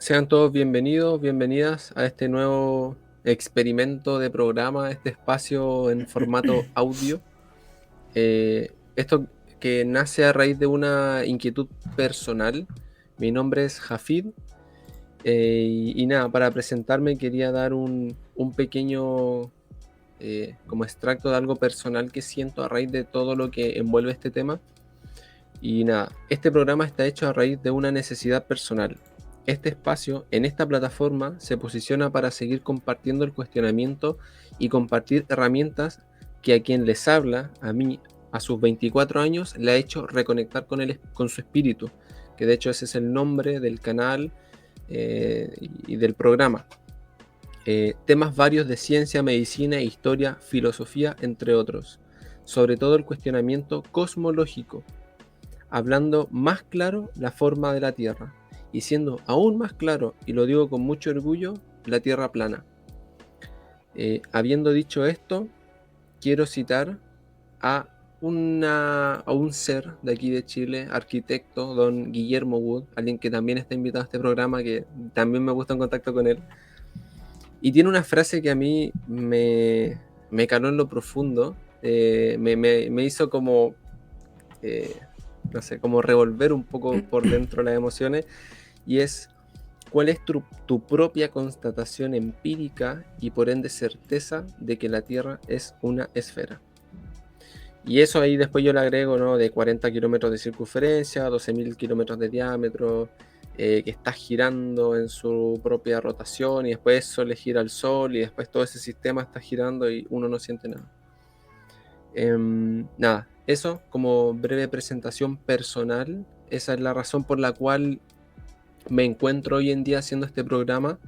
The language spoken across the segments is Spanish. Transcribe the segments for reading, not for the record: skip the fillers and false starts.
Sean todos bienvenidos, bienvenidas a este nuevo experimento de programa, este espacio en formato audio. Esto que nace a raíz de una inquietud personal. Mi nombre es Jafid y nada, para presentarme quería dar un pequeño como extracto de algo personal que siento a raíz de todo lo que envuelve este tema. Y nada, este programa está hecho a raíz de una necesidad personal. Este espacio en esta plataforma se posiciona para seguir compartiendo el cuestionamiento y compartir herramientas que a quien les habla, a mí, a sus 24 años, le ha hecho reconectar con su espíritu, que de hecho ese es el nombre del canal y del programa. Temas varios de ciencia, medicina, historia, filosofía, entre otros. Sobre todo el cuestionamiento cosmológico, hablando más claro la forma de la Tierra y siendo aún más claro, y lo digo con mucho orgullo, la Tierra plana. Habiendo dicho esto, quiero citar a, a un ser de aquí de Chile, arquitecto, don Guillermo Wood, alguien que también está invitado a este programa, que también me gusta en contacto con él, y tiene una frase que a mí me caló en lo profundo, me hizo como no sé, como revolver un poco por dentro las emociones, y es: ¿cuál es tu propia constatación empírica y por ende certeza de que la Tierra es una esfera? Y eso ahí después yo le agrego, ¿no? De 40 kilómetros de circunferencia, 12.000 kilómetros de diámetro, que está girando en su propia rotación, y después eso le gira al Sol, y después todo ese sistema está girando y uno no siente nada. Nada, eso como breve presentación personal. Esa es la razón por la cual me encuentro hoy en día haciendo este programa.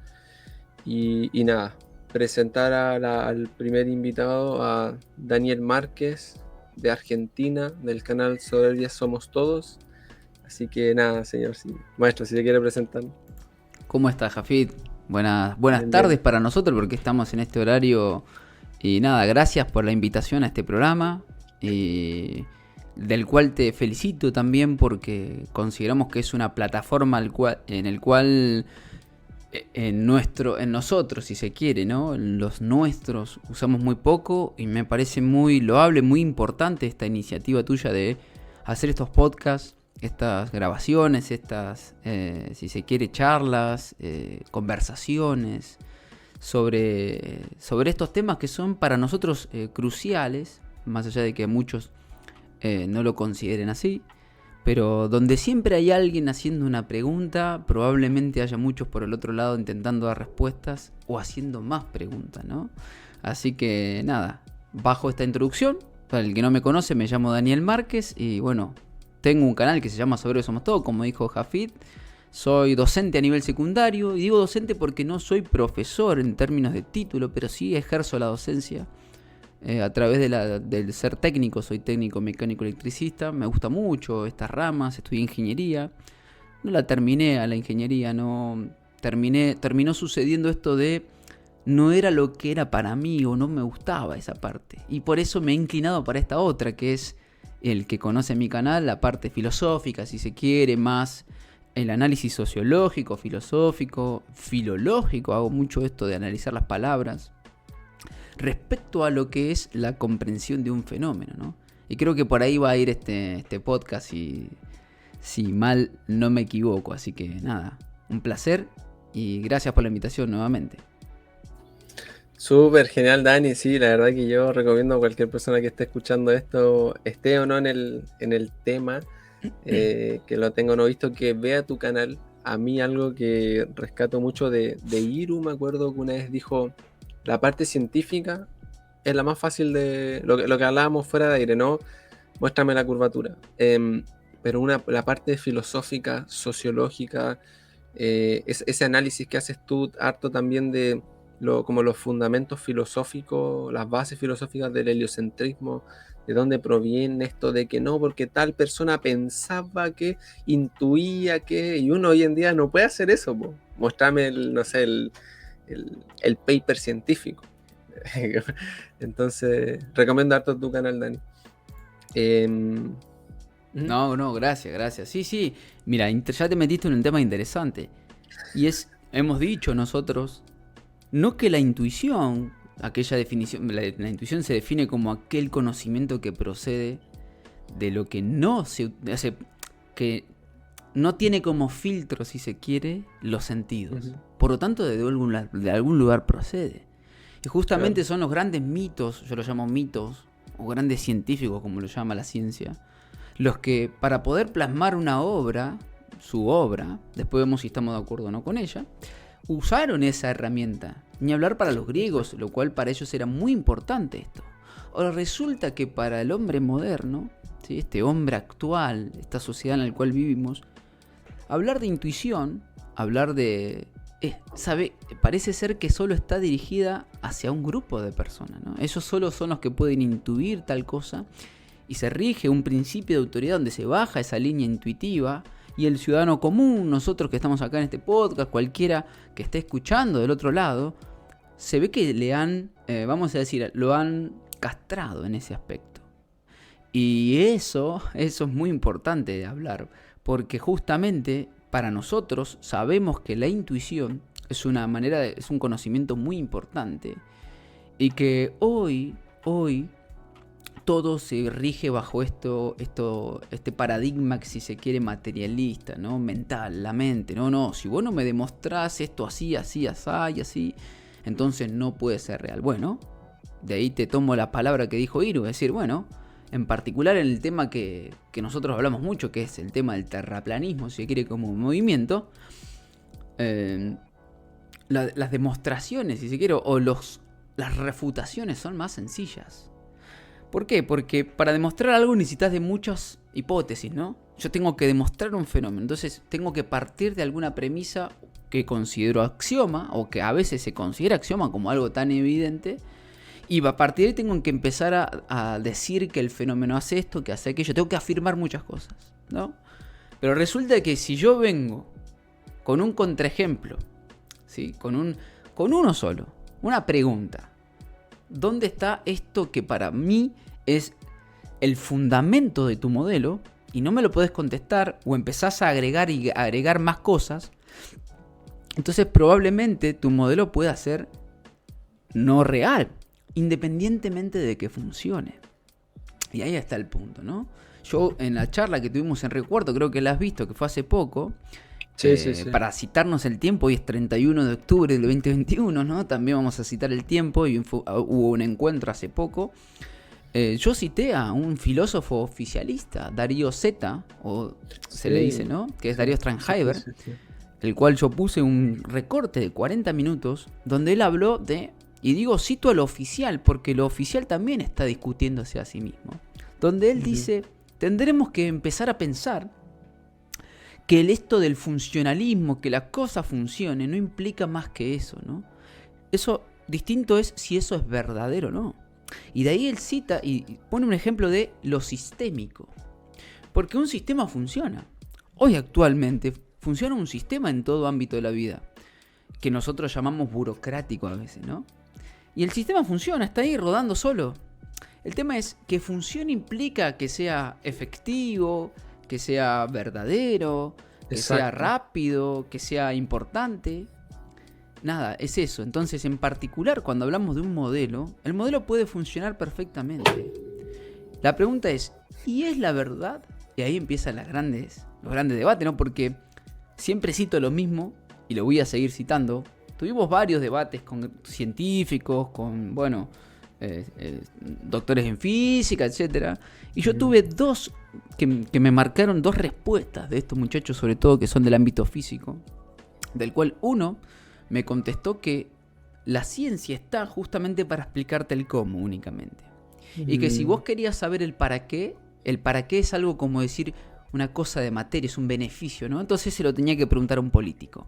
Y nada, presentar al primer invitado, a Daniel Márquez, de Argentina, del canal Soberbia Somos Todos. Así que nada, señor, maestro, si le quiere presentar. ¿Cómo estás, Jafid? Buenas Bien, tardes bien. para nosotros porque estamos en este horario. Y nada, gracias por la invitación a este programa, del cual te felicito también porque consideramos que es una plataforma en el cual en nosotros, si se quiere, ¿no? Los nuestros usamos muy poco y me parece muy loable, muy importante esta iniciativa tuya de hacer estos podcasts, estas grabaciones, si se quiere, charlas, conversaciones sobre estos temas que son para nosotros cruciales, más allá de que muchos no lo consideren así. Pero donde siempre hay alguien haciendo una pregunta, probablemente haya muchos por el otro lado intentando dar respuestas o haciendo más preguntas, ¿no? Así que nada, bajo esta introducción, para el que no me conoce, me llamo Daniel Márquez y bueno, tengo un canal que se llama Sobre Somos Todo, como dijo Jafid. Soy docente a nivel secundario y digo docente porque no soy profesor en términos de título, pero sí ejerzo la docencia a través del ser técnico. Soy técnico mecánico electricista, me gusta mucho estas ramas, estudié ingeniería, no la terminé a la ingeniería, no terminó sucediendo esto de no era lo que era para mí o no me gustaba esa parte, y por eso me he inclinado para esta otra, que es el que conoce mi canal, la parte filosófica, si se quiere, más el análisis sociológico, filosófico, filológico. Hago mucho esto de analizar las palabras respecto a lo que es la comprensión de un fenómeno, ¿no? Y creo que por ahí va a ir este podcast, si mal no me equivoco. Así que nada, un placer y gracias por la invitación nuevamente. Súper genial, Dani. Sí, la verdad que yo recomiendo a cualquier persona que esté escuchando esto, esté o no en el tema, que lo tenga o no visto, que vea tu canal. A mí algo que rescato mucho de Iru, me acuerdo que una vez dijo: la parte científica es la más fácil de lo que hablábamos fuera de aire, ¿no? Muéstrame la curvatura. Pero la parte filosófica, sociológica, ese análisis que haces tú, harto también de como los fundamentos filosóficos, las bases filosóficas del heliocentrismo, de dónde proviene esto de que no, porque tal persona pensaba que, intuía que, y uno hoy en día no puede hacer eso, po. Mostrame no sé, el paper científico. Entonces, recomiendo harto tu canal, Dani. No, gracias. Sí, mira, ya te metiste en un tema interesante. Hemos dicho nosotros, no que la intuición, aquella definición, la intuición se define como aquel conocimiento que procede de lo que no se hace, que no tiene como filtro, si se quiere, los sentidos. Por lo tanto, de algún lugar procede. Y justamente son los grandes mitos, yo los llamo mitos, o grandes científicos, como lo llama la ciencia, los que para poder plasmar una obra, su obra, después vemos si estamos de acuerdo o no con ella, usaron esa herramienta. Ni hablar para los griegos, lo cual para ellos era muy importante esto. Ahora resulta que para el hombre moderno, ¿sí? Este hombre actual, esta sociedad en la cual vivimos, hablar de intuición, hablar de... parece ser que solo está dirigida hacia un grupo de personas, ¿no? Ellos solo son los que pueden intuir tal cosa y se rige un principio de autoridad donde se baja esa línea intuitiva y el ciudadano común, nosotros que estamos acá en este podcast, cualquiera que esté escuchando del otro lado, se ve que le han, vamos a decir, lo han castrado en ese aspecto. Y eso es muy importante de hablar, porque justamente para nosotros sabemos que la intuición es una manera es un conocimiento muy importante y que hoy todo se rige bajo este paradigma que si se quiere materialista, ¿no? Mental, la mente, no, si vos no me demostrás esto así, así, así y así, entonces no puede ser real. Bueno, de ahí te tomo la palabra que dijo Iru, es decir, bueno, en particular en el tema que nosotros hablamos mucho, que es el tema del terraplanismo, si se quiere, como movimiento, las demostraciones, si se quiere, o las refutaciones son más sencillas. ¿Por qué? Porque para demostrar algo necesitas de muchas hipótesis, ¿no? Yo tengo que demostrar un fenómeno, entonces tengo que partir de alguna premisa que considero axioma, o que a veces se considera axioma como algo tan evidente, y a partir de ahí tengo que empezar a decir que el fenómeno hace esto, que hace aquello, tengo que afirmar muchas cosas, ¿no? Pero resulta que si yo vengo con un contraejemplo, ¿sí? Con uno solo, una pregunta, ¿dónde está esto que para mí es el fundamento de tu modelo? Y no me lo podés contestar o empezás a agregar más cosas. Entonces probablemente tu modelo pueda ser no real, independientemente de que funcione. Y ahí está el punto, ¿no? Yo en la charla que tuvimos en Recuerdo, creo que la has visto, que fue hace poco. Sí. Para citarnos el tiempo, hoy es 31 de octubre del 2021, ¿no? También vamos a citar el tiempo y hubo un encuentro hace poco. Yo cité a un filósofo oficialista, Darío Zeta, o se le dice, ¿no? Que es Darío Strandheimer, el cual yo puse un recorte de 40 minutos donde él habló de, y digo, cito a lo oficial, porque lo oficial también está discutiéndose a sí mismo, donde él dice, tendremos que empezar a pensar que esto del funcionalismo, que la cosa funcione, no implica más que eso, ¿no? Eso distinto es si eso es verdadero o no. Y de ahí él cita y pone un ejemplo de lo sistémico. Porque un sistema funciona. Hoy actualmente funciona un sistema en todo ámbito de la vida, que nosotros llamamos burocrático a veces, ¿no? Y el sistema funciona, está ahí rodando solo. El tema es que funcione implica que sea efectivo, que sea verdadero, que sea rápido, que sea importante. Nada, es eso. Entonces, en particular, cuando hablamos de un modelo, el modelo puede funcionar perfectamente. La pregunta es, ¿y es la verdad? Y ahí empiezan los grandes debates, ¿no? Porque siempre cito lo mismo, y lo voy a seguir citando. Tuvimos varios debates con científicos, con, doctores en física, etc. Y yo tuve dos que me marcaron, dos respuestas de estos muchachos, sobre todo que son del ámbito físico, del cual uno me contestó que la ciencia está justamente para explicarte el cómo únicamente. Y que si vos querías saber el para qué es algo como decir una cosa de materia, es un beneficio, ¿no? Entonces se lo tenía que preguntar a un político.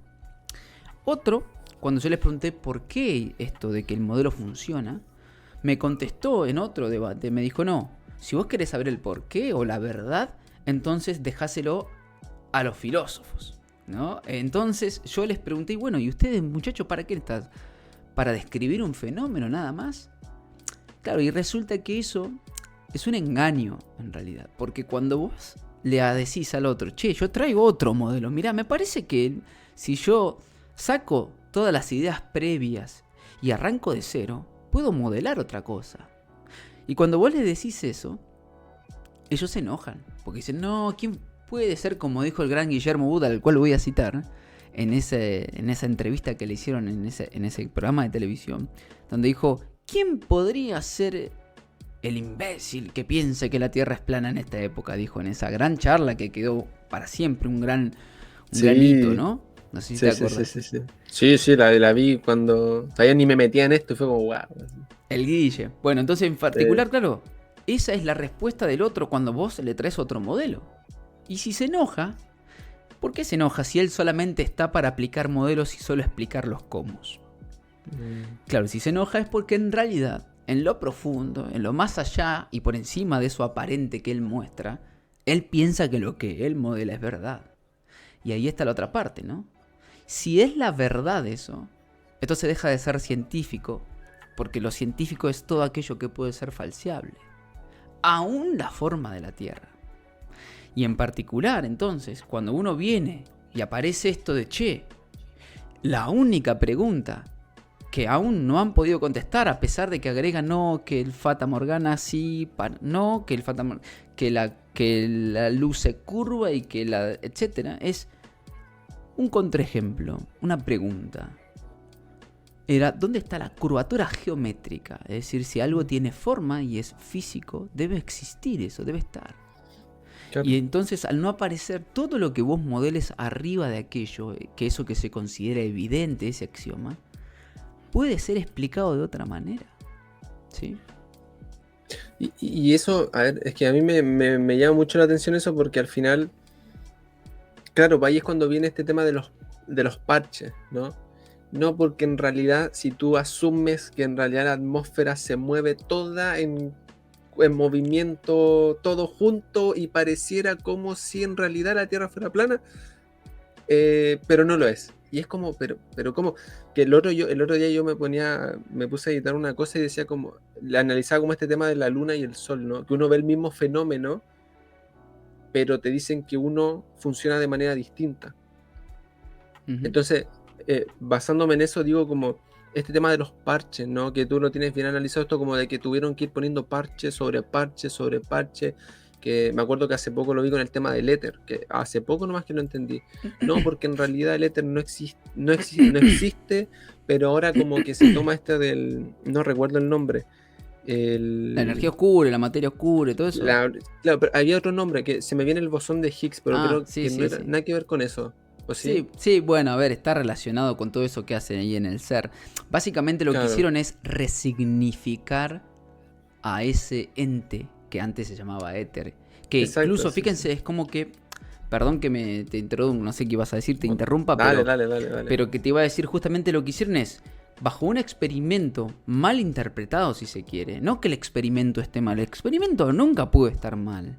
Otro, cuando yo les pregunté por qué esto de que el modelo funciona, me contestó en otro debate, me dijo, no, si vos querés saber el por qué o la verdad, entonces dejáselo a los filósofos, ¿no? Entonces yo les pregunté, bueno, ¿y ustedes, muchachos, para qué están? ¿Para describir un fenómeno nada más? Claro, y resulta que eso es un engaño en realidad, porque cuando vos le decís al otro, che, yo traigo otro modelo, mirá, me parece que Si yo saco todas las ideas previas y arranco de cero, puedo modelar otra cosa. Y cuando vos les decís eso, ellos se enojan. Porque dicen, no, ¿quién puede ser como dijo el gran Guillermo Buda, al cual voy a citar, en esa entrevista que le hicieron en ese programa de televisión, donde dijo, ¿quién podría ser el imbécil que piense que la Tierra es plana en esta época? Dijo en esa gran charla que quedó para siempre un gran hito, ¿no? No sé si te acuerdas. Sí, la vi cuando todavía ni me metía en esto y fue como wow. El Guille. Bueno, entonces en particular, claro, esa es la respuesta del otro cuando vos le traes otro modelo. Y si se enoja, ¿por qué se enoja si él solamente está para aplicar modelos y solo explicar los cómo? Claro, si se enoja es porque en realidad, en lo profundo, en lo más allá y por encima de eso aparente que él muestra, él piensa que lo que él modela es verdad. Y ahí está la otra parte, ¿no? Si es la verdad eso, entonces deja de ser científico, porque lo científico es todo aquello que puede ser falseable, aún la forma de la Tierra. Y en particular, entonces, cuando uno viene y aparece esto de, che, la única pregunta que aún no han podido contestar, a pesar de que agregan, no, que el Fata Morgana sí, no, que el Fata que la luz se curva y que la, etcétera, es un contraejemplo, una pregunta. Era, ¿dónde está la curvatura geométrica? Es decir, si algo tiene forma y es físico, debe existir eso, debe estar. Claro. Y entonces, al no aparecer todo lo que vos modeles arriba de aquello, que eso que se considera evidente, ese axioma, puede ser explicado de otra manera. ¿Sí? Y eso, a ver, es que a mí me llama mucho la atención eso porque al final, claro, ahí es cuando viene este tema de los parches, ¿no? No, porque en realidad, si tú asumes que en realidad la atmósfera se mueve toda en movimiento, todo junto, y pareciera como si en realidad la Tierra fuera plana, pero no lo es. Y es como, pero como, que el otro día yo me puse a editar una cosa y decía como, le analizaba como este tema de la Luna y el Sol, ¿no? Que uno ve el mismo fenómeno, pero te dicen que uno funciona de manera distinta. Uh-huh. Entonces, basándome en eso, digo como este tema de los parches, ¿no? Que tú lo tienes bien analizado, esto como de que tuvieron que ir poniendo parche sobre parche sobre parche, que me acuerdo que hace poco lo vi con el tema del éter, que hace poco nomás que lo entendí. No, porque en realidad el éter no existe, pero ahora como que se toma este del, no recuerdo el nombre. La energía oscura, la materia oscura y todo eso. Claro, pero había otro nombre, que se me viene el bosón de Higgs, pero creo que no era nada que ver con eso. Sí, bueno, a ver, está relacionado con todo eso que hacen ahí en el ser. Básicamente lo que hicieron es resignificar a ese ente que antes se llamaba éter. Que incluso, fíjense, es como que, perdón que te introduzco, no sé qué ibas a decir, te interrumpa, dale. Pero que te iba a decir justamente lo que hicieron es, bajo un experimento mal interpretado, si se quiere, no que el experimento esté mal, el experimento nunca puede estar mal.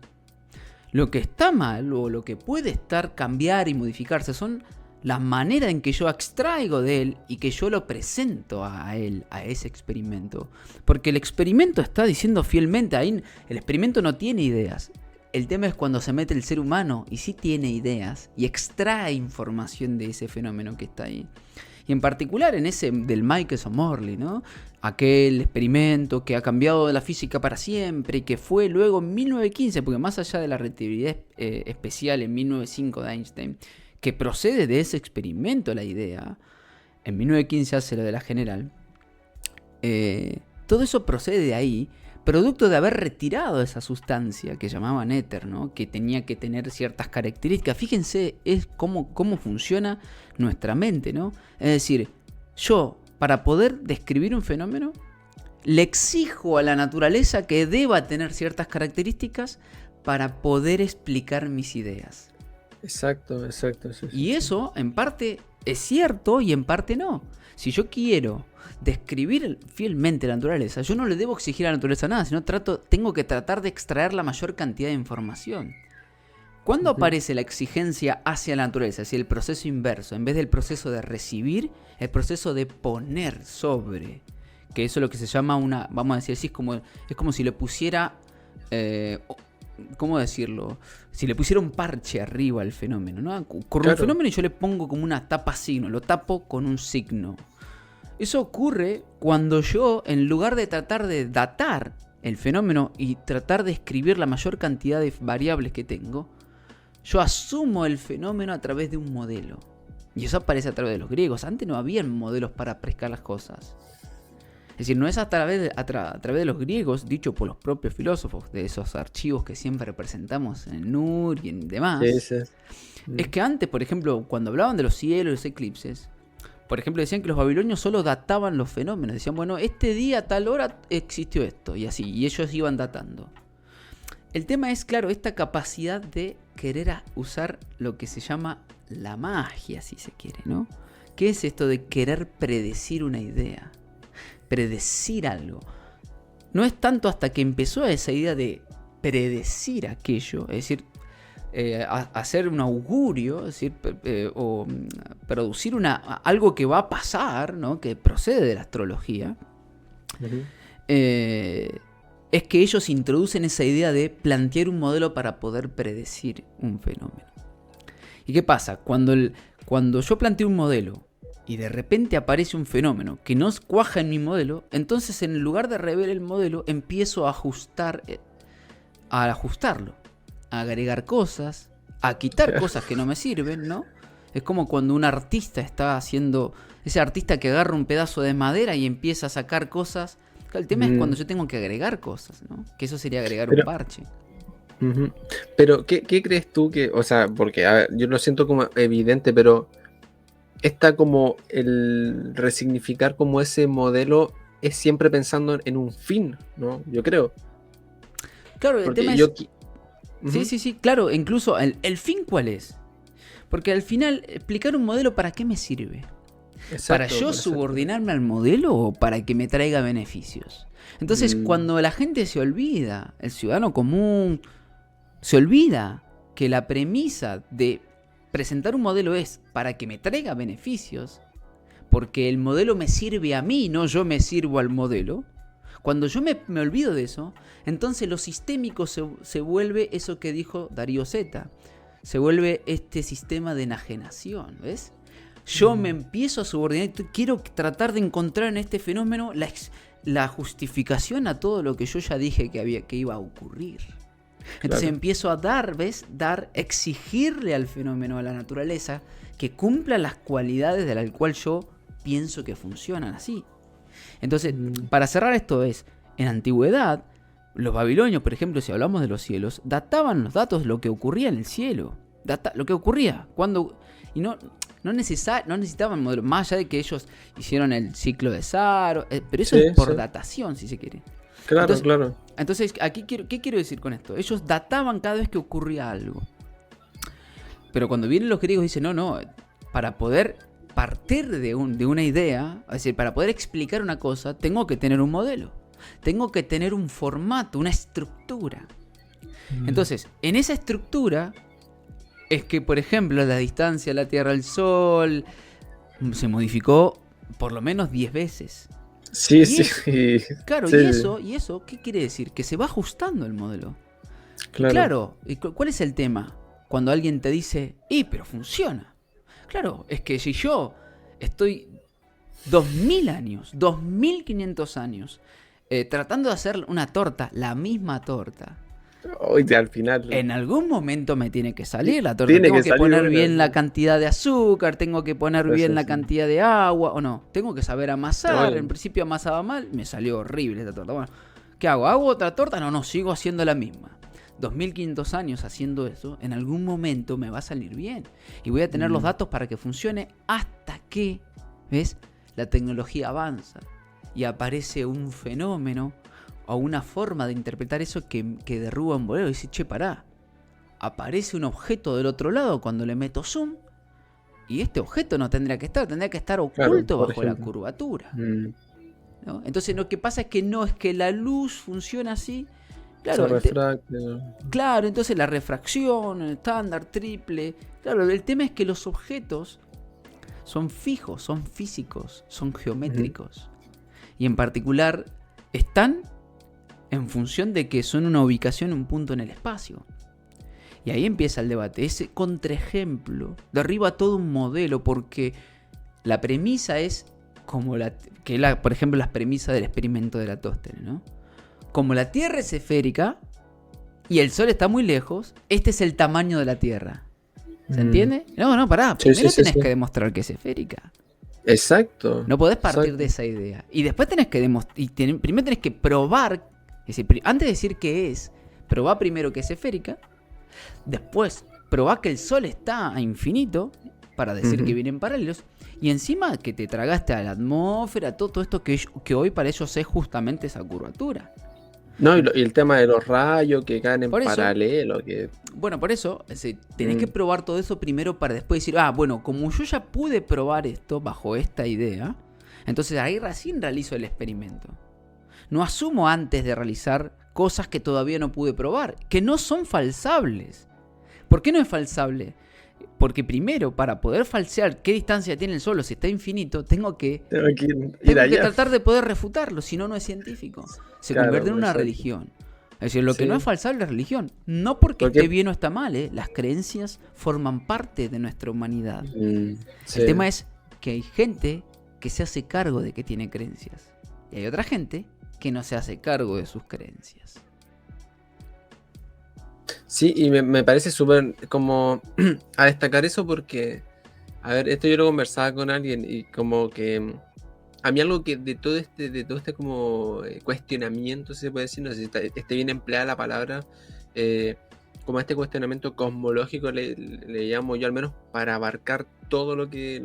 Lo que está mal o lo que puede estar cambiar y modificarse son la manera en que yo extraigo de él y que yo lo presento a él, a ese experimento. Porque el experimento está diciendo fielmente, ahí el experimento no tiene ideas. El tema es cuando se mete el ser humano y sí tiene ideas y extrae información de ese fenómeno que está ahí. Y en particular en ese del Michelson-Morley, ¿no? Aquel experimento que ha cambiado la física para siempre y que fue luego en 1915, porque más allá de la relatividad especial en 1905 de Einstein, que procede de ese experimento la idea, en 1915 hace lo de la general, todo eso procede de ahí, producto de haber retirado esa sustancia que llamaban éter, ¿no? Que tenía que tener ciertas características. Fíjense es cómo funciona nuestra mente, ¿no? Es decir, yo, para poder describir un fenómeno, le exijo a la naturaleza que deba tener ciertas características para poder explicar mis ideas. Exacto. Y eso, en parte, es cierto y en parte no. Si yo quiero describir fielmente la naturaleza, yo no le debo exigir a la naturaleza nada, sino tengo que tratar de extraer la mayor cantidad de información. ¿Cuándo aparece la exigencia hacia la naturaleza? Hacia el proceso inverso, en vez del proceso de recibir, el proceso de poner sobre. Que eso es lo que se llama vamos a decir así, es como si le pusiera ¿cómo decirlo? Si le pusiera un parche arriba al fenómeno, ¿no? Con Claro. un fenómeno yo le pongo como una tapa signo, lo tapo con un signo. Eso ocurre cuando yo, en lugar de tratar de datar el fenómeno y tratar de escribir la mayor cantidad de variables que tengo, yo asumo el fenómeno a través de un modelo. Y eso aparece a través de los griegos. Antes no habían modelos para pescar las cosas. Es decir, no es a través de los griegos, dicho por los propios filósofos, de esos archivos que siempre representamos en el NUR y en demás. Sí, sí. Es que antes, por ejemplo, cuando hablaban de los cielos y los eclipses, por ejemplo, decían que los babilonios solo databan los fenómenos. Decían, bueno, este día a tal hora existió esto, y así, y ellos iban datando. El tema es, claro, esta capacidad de querer usar lo que se llama la magia, si se quiere, ¿no? ¿Qué es esto de querer predecir una idea? Predecir algo. No es tanto hasta que empezó esa idea de predecir aquello, es decir, hacer un augurio, es decir, o producir algo que va a pasar, ¿no? Que procede de la astrología. Ujú. Es que ellos introducen esa idea de plantear un modelo para poder predecir un fenómeno. ¿Y qué pasa? Cuando yo planteo un modelo y de repente aparece un fenómeno que no cuaja en mi modelo, entonces en lugar de rever el modelo, empiezo a ajustarlo, a agregar cosas, a quitar cosas que no me sirven, ¿no? Es como cuando un artista está haciendo, ese artista que agarra un pedazo de madera y empieza a sacar cosas. El tema es cuando yo tengo que agregar cosas, ¿no? Que eso sería agregar un parche. Ujú. Pero, ¿qué crees tú que, o sea, porque a ver, yo lo siento como evidente, pero está como el resignificar como ese modelo es siempre pensando en un fin, ¿no? Yo creo. Claro, el Porque tema yo... es... Ujú. Sí, claro, incluso el fin ¿cuál es? Porque al final, explicar un modelo, ¿para qué me sirve? Exacto, ¿Para yo subordinarme al modelo o para que me traiga beneficios? Entonces, cuando la gente se olvida, el ciudadano común se olvida que la premisa de presentar un modelo es para que me traiga beneficios, porque el modelo me sirve a mí, no yo me sirvo al modelo. Cuando yo me olvido de eso, entonces lo sistémico se vuelve eso que dijo Darío Zeta. Se vuelve este sistema de enajenación, ¿ves? Yo me empiezo a subordinar, quiero tratar de encontrar en este fenómeno la justificación a todo lo que yo ya dije que iba a ocurrir. Entonces empiezo a exigirle al fenómeno, a la naturaleza, que cumpla las cualidades de las cuales yo pienso que funcionan así. Entonces, para cerrar esto en antigüedad, los babilonios, por ejemplo, si hablamos de los cielos, databan los datos de lo que ocurría en el cielo. Lo que ocurría. Y no necesitaban modelos, más allá de que ellos hicieron el ciclo de Saro, pero eso es por datación, si se quiere. Claro. Entonces, ¿qué quiero decir con esto? Ellos databan cada vez que ocurría algo. Pero cuando vienen los griegos dicen, no, para poder partir de una idea, es decir, para poder explicar una cosa, tengo que tener un modelo. Tengo que tener un formato, una estructura. Entonces, en esa estructura es que, por ejemplo, la distancia de la Tierra al Sol se modificó por lo menos 10 veces. Sí. Claro, sí. ¿Y eso qué quiere decir? Que se va ajustando el modelo. Claro. ¿Y cuál es el tema? Cuando alguien te dice, pero funciona. Claro, es que si yo estoy 2000 años, 2500 años, tratando de hacer una torta, la misma torta, Hoy al final. en algún momento me tiene que salir la torta. Tiene Tengo que que poner salir, bien la cantidad de azúcar, tengo que poner bien la cantidad de agua, o no. Tengo que saber amasar. En principio amasaba mal, me salió horrible esta torta. Bueno, ¿qué hago? ¿Hago otra torta? No, sigo haciendo la misma. 2500 años haciendo eso, en algún momento me va a salir bien. Y voy a tener los datos para que funcione hasta que, ¿ves? La tecnología avanza y aparece un fenómeno o una forma de interpretar eso que derruba un bolero y dice, che, pará, aparece un objeto del otro lado cuando le meto zoom y este objeto no tendría que estar oculto bajo la curvatura. ¿No? Entonces lo que pasa es que la luz funciona así. Claro, entonces la refracción, el estándar, triple. Claro, el tema es que los objetos son fijos, son físicos, son geométricos. Y en particular están en función de que son una ubicación, un punto en el espacio. Y ahí empieza el debate. Ese contraejemplo derriba todo un modelo porque la premisa es como por ejemplo, las premisas del experimento de Eratóstenes, ¿no? Como la Tierra es esférica y el Sol está muy lejos, este es el tamaño de la Tierra. ¿Se entiende? No, pará. Primero tenés que demostrar que es esférica. Exacto. No podés partir de esa idea. Y después tenés que primero tenés que probar. Es decir, antes de decir que es, probá primero que es esférica. Después, probá que el Sol está a infinito para decir que vienen paralelos. Y encima que te tragaste a la atmósfera, todo esto que hoy para ellos es justamente esa curvatura. No, y el tema de los rayos que caen en paralelo. Bueno, por eso tenés que probar todo eso primero para después decir, bueno, como yo ya pude probar esto bajo esta idea, entonces ahí recién realizo el experimento. No asumo antes de realizar cosas que todavía no pude probar, que no son falsables. ¿Por qué no es falsable? Porque primero, para poder falsear qué distancia tiene el Sol o si está infinito, tengo que tratar de poder refutarlo, si no, no es científico. Se convierte en una religión. Es decir, lo que no es falsable es religión. No porque esté bien o está mal, las creencias forman parte de nuestra humanidad. El tema es que hay gente que se hace cargo de que tiene creencias. Y hay otra gente que no se hace cargo de sus creencias. Sí, y me parece súper como a destacar eso porque, a ver, esto yo lo conversaba con alguien y como que a mí algo que de todo este como cuestionamiento, si se puede decir, no sé si esté bien empleada la palabra, como este cuestionamiento cosmológico le llamo yo al menos para abarcar todo lo que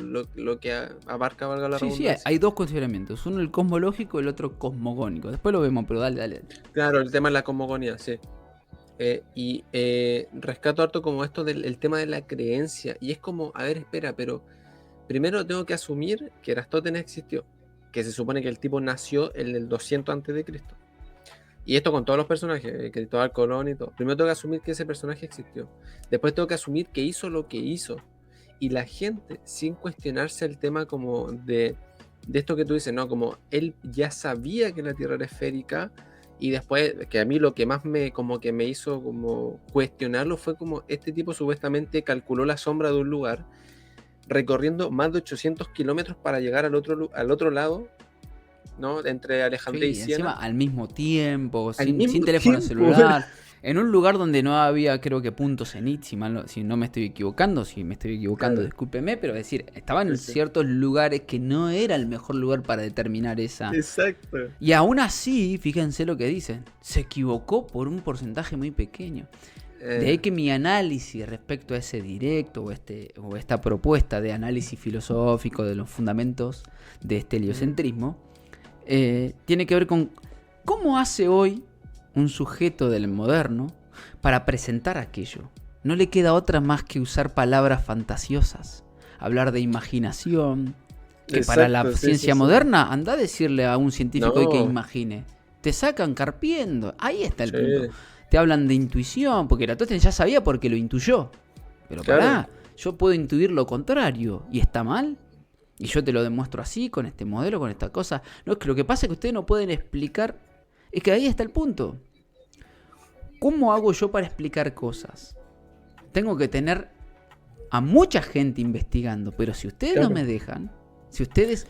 abarca, valga la redundancia. Sí, hay dos cuestionamientos, uno el cosmológico y el otro cosmogónico, después lo vemos, pero dale. Claro, el tema es la cosmogonía, sí. Y rescato harto como esto del tema de la creencia. Y es como, a ver, espera, pero primero tengo que asumir que Eratóstenes existió, que se supone que el tipo nació en el 200 a.C. Y esto con todos los personajes, Cristóbal Colón y todo. Primero tengo que asumir que ese personaje existió. Después tengo que asumir que hizo lo que hizo. Y la gente, sin cuestionarse el tema como de esto que tú dices, ¿no? Como él ya sabía que la Tierra era esférica. Y después, que a mí lo que más me hizo como cuestionarlo fue como este tipo supuestamente calculó la sombra de un lugar recorriendo más de 800 kilómetros para llegar al otro lado, ¿no? Entre Alejandría y Siena. Encima al mismo tiempo, sin teléfono celular, en un lugar donde no había, creo que punto cenit, si no me estoy equivocando, claro. Discúlpeme, pero es decir, estaban en ciertos lugares que no era el mejor lugar para determinar esa. Exacto. Y aún así, fíjense lo que dicen, se equivocó por un porcentaje muy pequeño. De ahí que mi análisis respecto a ese directo o esta propuesta de análisis filosófico de los fundamentos de este heliocentrismo tiene que ver con cómo hace hoy un sujeto del moderno para presentar aquello. No le queda otra más que usar palabras fantasiosas, hablar de imaginación, que exacto, para la ciencia moderna, anda a decirle a un científico hoy que imagine. Te sacan carpiendo, ahí está el punto. Te hablan de intuición, porque Eratóstenes ya sabía porque lo intuyó. Pero pará, yo puedo intuir lo contrario, ¿y está mal? Y yo te lo demuestro así, con este modelo, con esta cosa. No, es que lo que pasa es que ustedes no pueden explicar. Es que ahí está el punto. ¿Cómo hago yo para explicar cosas? Tengo que tener a mucha gente investigando, pero si ustedes no me dejan, si ustedes...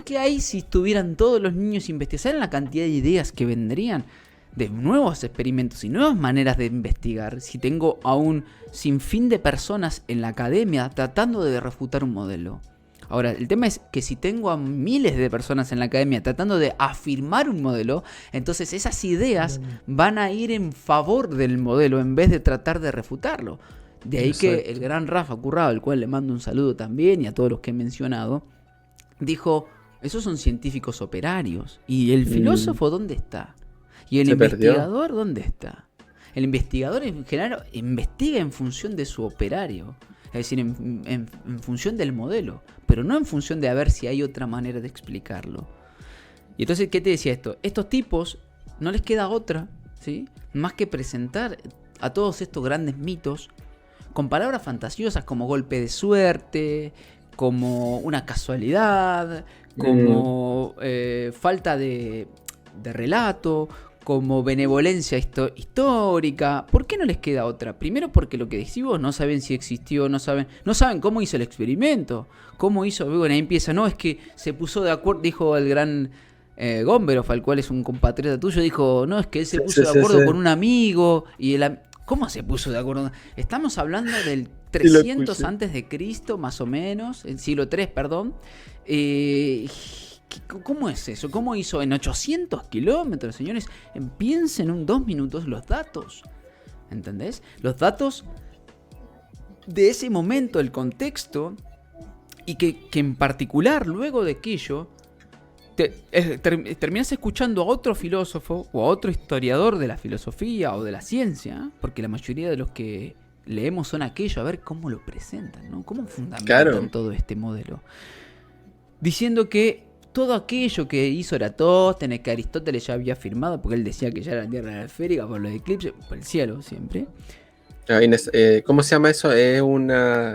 ¿Qué hay si estuvieran todos los niños investigando? ¿Saben la cantidad de ideas que vendrían de nuevos experimentos y nuevas maneras de investigar? Si tengo a un sinfín de personas en la academia tratando de refutar un modelo. Ahora, el tema es que si tengo a miles de personas en la academia tratando de afirmar un modelo, entonces esas ideas van a ir en favor del modelo en vez de tratar de refutarlo. De ahí que el gran Rafa Currado, al cual le mando un saludo también y a todos los que he mencionado, dijo, esos son científicos operarios. ¿Y el filósofo dónde está? ¿Y el investigador dónde está? El investigador en general investiga en función de su operario. Es decir, en función del modelo, pero no en función de a ver si hay otra manera de explicarlo. Y entonces, ¿qué te decía esto? Estos tipos no les queda otra, ¿sí?, más que presentar a todos estos grandes mitos con palabras fantasiosas como golpe de suerte, como una casualidad, como falta de relato, como benevolencia histórica. ¿Por qué no les queda otra? Primero porque lo que decís vos, no saben si existió, no saben cómo hizo el experimento, cómo hizo, bueno, ahí empieza, no, es que se puso de acuerdo, dijo el gran Gomberov, al cual es un compatriota tuyo, dijo, no, es que él se puso de acuerdo con un amigo, ¿cómo se puso de acuerdo? Estamos hablando del 300 antes de Cristo, más o menos, el siglo 3, perdón. ¿Cómo es eso? ¿Cómo hizo en 800 kilómetros, señores? Piensen en 2 minutos los datos. ¿Entendés? Los datos de ese momento, el contexto, y que en particular, luego de aquello, terminás escuchando a otro filósofo o a otro historiador de la filosofía o de la ciencia, porque la mayoría de los que leemos son aquellos, a ver cómo lo presentan, ¿no? Cómo fundamentan todo este modelo. Diciendo que todo aquello que hizo Eratóstenes, que Aristóteles ya había afirmado, porque él decía que ya la Tierra era esférica por los eclipses, por el cielo siempre. ¿Cómo se llama eso? Es una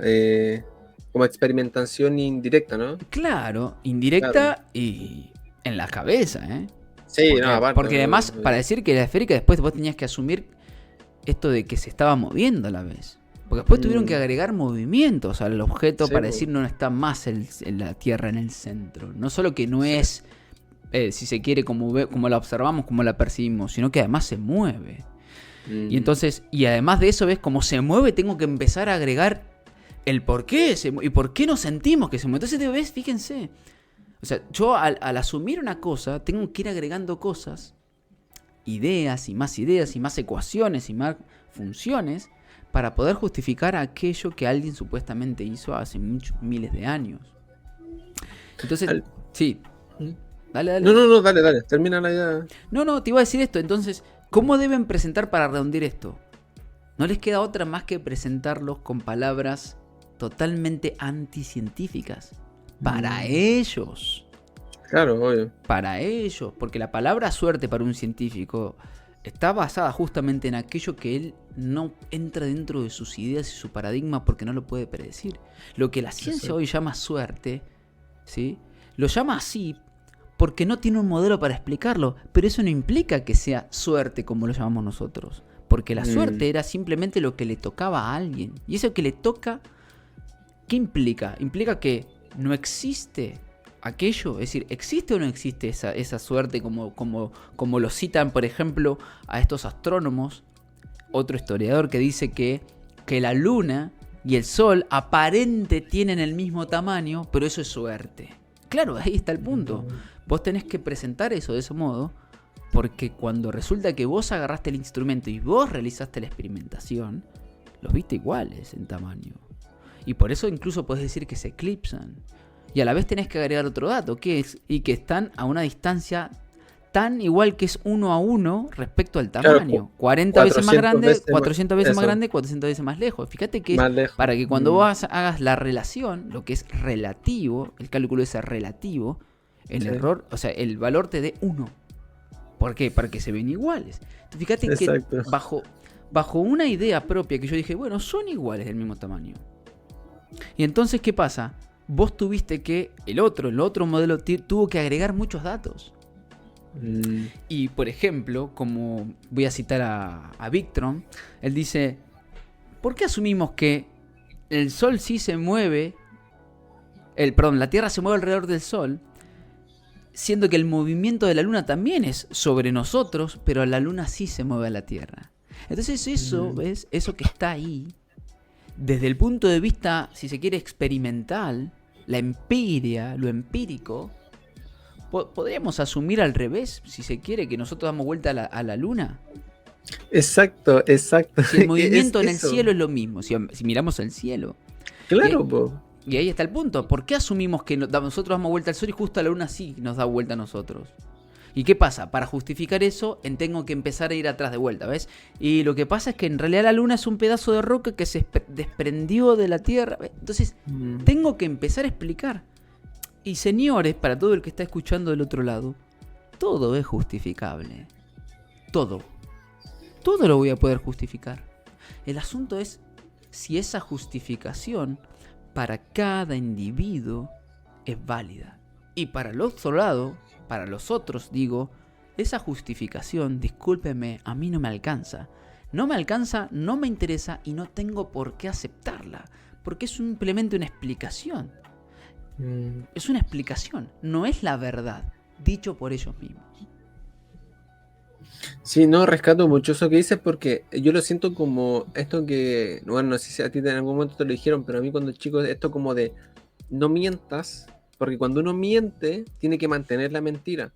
como experimentación indirecta, ¿no? Claro, indirecta y en la cabeza, ¿eh? Sí, porque, no, aparte. Porque además, para decir que era esférica, después vos tenías que asumir esto de que se estaba moviendo a la vez. Porque después tuvieron que agregar movimientos al objeto para decir no está más la Tierra en el centro. No solo que no es, si se quiere, como la observamos, como la percibimos, sino que además se mueve. Y entonces, y además de eso, ves cómo se mueve, tengo que empezar a agregar el por qué y por qué nos sentimos que se mueve. Entonces, ves, fíjense. O sea, yo al asumir una cosa, tengo que ir agregando cosas, ideas y más ecuaciones y más funciones, para poder justificar aquello que alguien supuestamente hizo hace muchos miles de años. Entonces, sí. Dale. No, dale. Termina la idea. No, te iba a decir esto. Entonces, ¿cómo deben presentar para redondear esto? No les queda otra más que presentarlos con palabras totalmente anticientíficas. Para ellos. Claro, obvio. Para ellos. Porque la palabra suerte para un científico está basada justamente en aquello que él no entra dentro de sus ideas y su paradigma porque no lo puede predecir. Lo que la ciencia hoy llama suerte, ¿sí? Lo llama así porque no tiene un modelo para explicarlo, pero eso no implica que sea suerte como lo llamamos nosotros, porque la suerte era simplemente lo que le tocaba a alguien. Y eso que le toca, ¿qué implica? Implica que no existe aquello, es decir, ¿existe o no existe esa suerte como lo citan, por ejemplo, a estos astrónomos? Otro historiador que dice que la luna y el sol aparente tienen el mismo tamaño, pero eso es suerte. Claro, ahí está el punto. Vos tenés que presentar eso de ese modo, porque cuando resulta que vos agarraste el instrumento y vos realizaste la experimentación, los viste iguales en tamaño. Y por eso incluso podés decir que se eclipsan. Y a la vez tenés que agregar otro dato, que están a una distancia tan igual que es 1 a 1 respecto al tamaño. 40 veces más grande, 400 veces más grande, 400 veces más lejos. Fíjate que para que cuando vos hagas la relación, lo que es relativo, el cálculo es relativo, el error, o sea, el valor te dé 1. ¿Por qué? Para que se ven iguales. Entonces, fíjate que bajo una idea propia que yo dije, bueno, son iguales del mismo tamaño. Y entonces, ¿qué pasa? Vos tuviste que, el otro modelo tuvo que agregar muchos datos. Y por ejemplo, como voy a citar a Victron, él dice, ¿por qué asumimos que el Sol sí se mueve, la Tierra se mueve alrededor del Sol, siendo que el movimiento de la Luna también es sobre nosotros, pero la Luna sí se mueve a la Tierra? Entonces eso, ¿ves? Eso que está ahí, desde el punto de vista, si se quiere, experimental, la empiria, lo empírico, podríamos asumir al revés, si se quiere, que nosotros damos vuelta a la Luna. Exacto. Si el movimiento en el cielo es lo mismo, si miramos al cielo. Claro, y ahí está el punto. ¿Por qué asumimos que nosotros damos vuelta al Sol y justo a la Luna sí nos da vuelta a nosotros? ¿Y qué pasa? Para justificar eso, tengo que empezar a ir atrás de vuelta, ¿ves? Y lo que pasa es que en realidad la Luna es un pedazo de roca que se desprendió de la Tierra. Entonces, tengo que empezar a explicar. Y señores, para todo el que está escuchando del otro lado, todo es justificable. Todo. Todo lo voy a poder justificar. El asunto es si esa justificación para cada individuo es válida. Y para el otro lado, para los otros, digo, esa justificación, discúlpeme, a mí no me alcanza. No me alcanza, no me interesa y no tengo por qué aceptarla. Porque es simplemente una explicación. Es una explicación, no es la verdad, dicho por ellos mismos. Sí, no, rescato mucho eso que dices porque yo lo siento como esto que, bueno, no sé si a ti en algún momento te lo dijeron, pero a mí cuando chico esto como de no mientas, porque cuando uno miente tiene que mantener la mentira.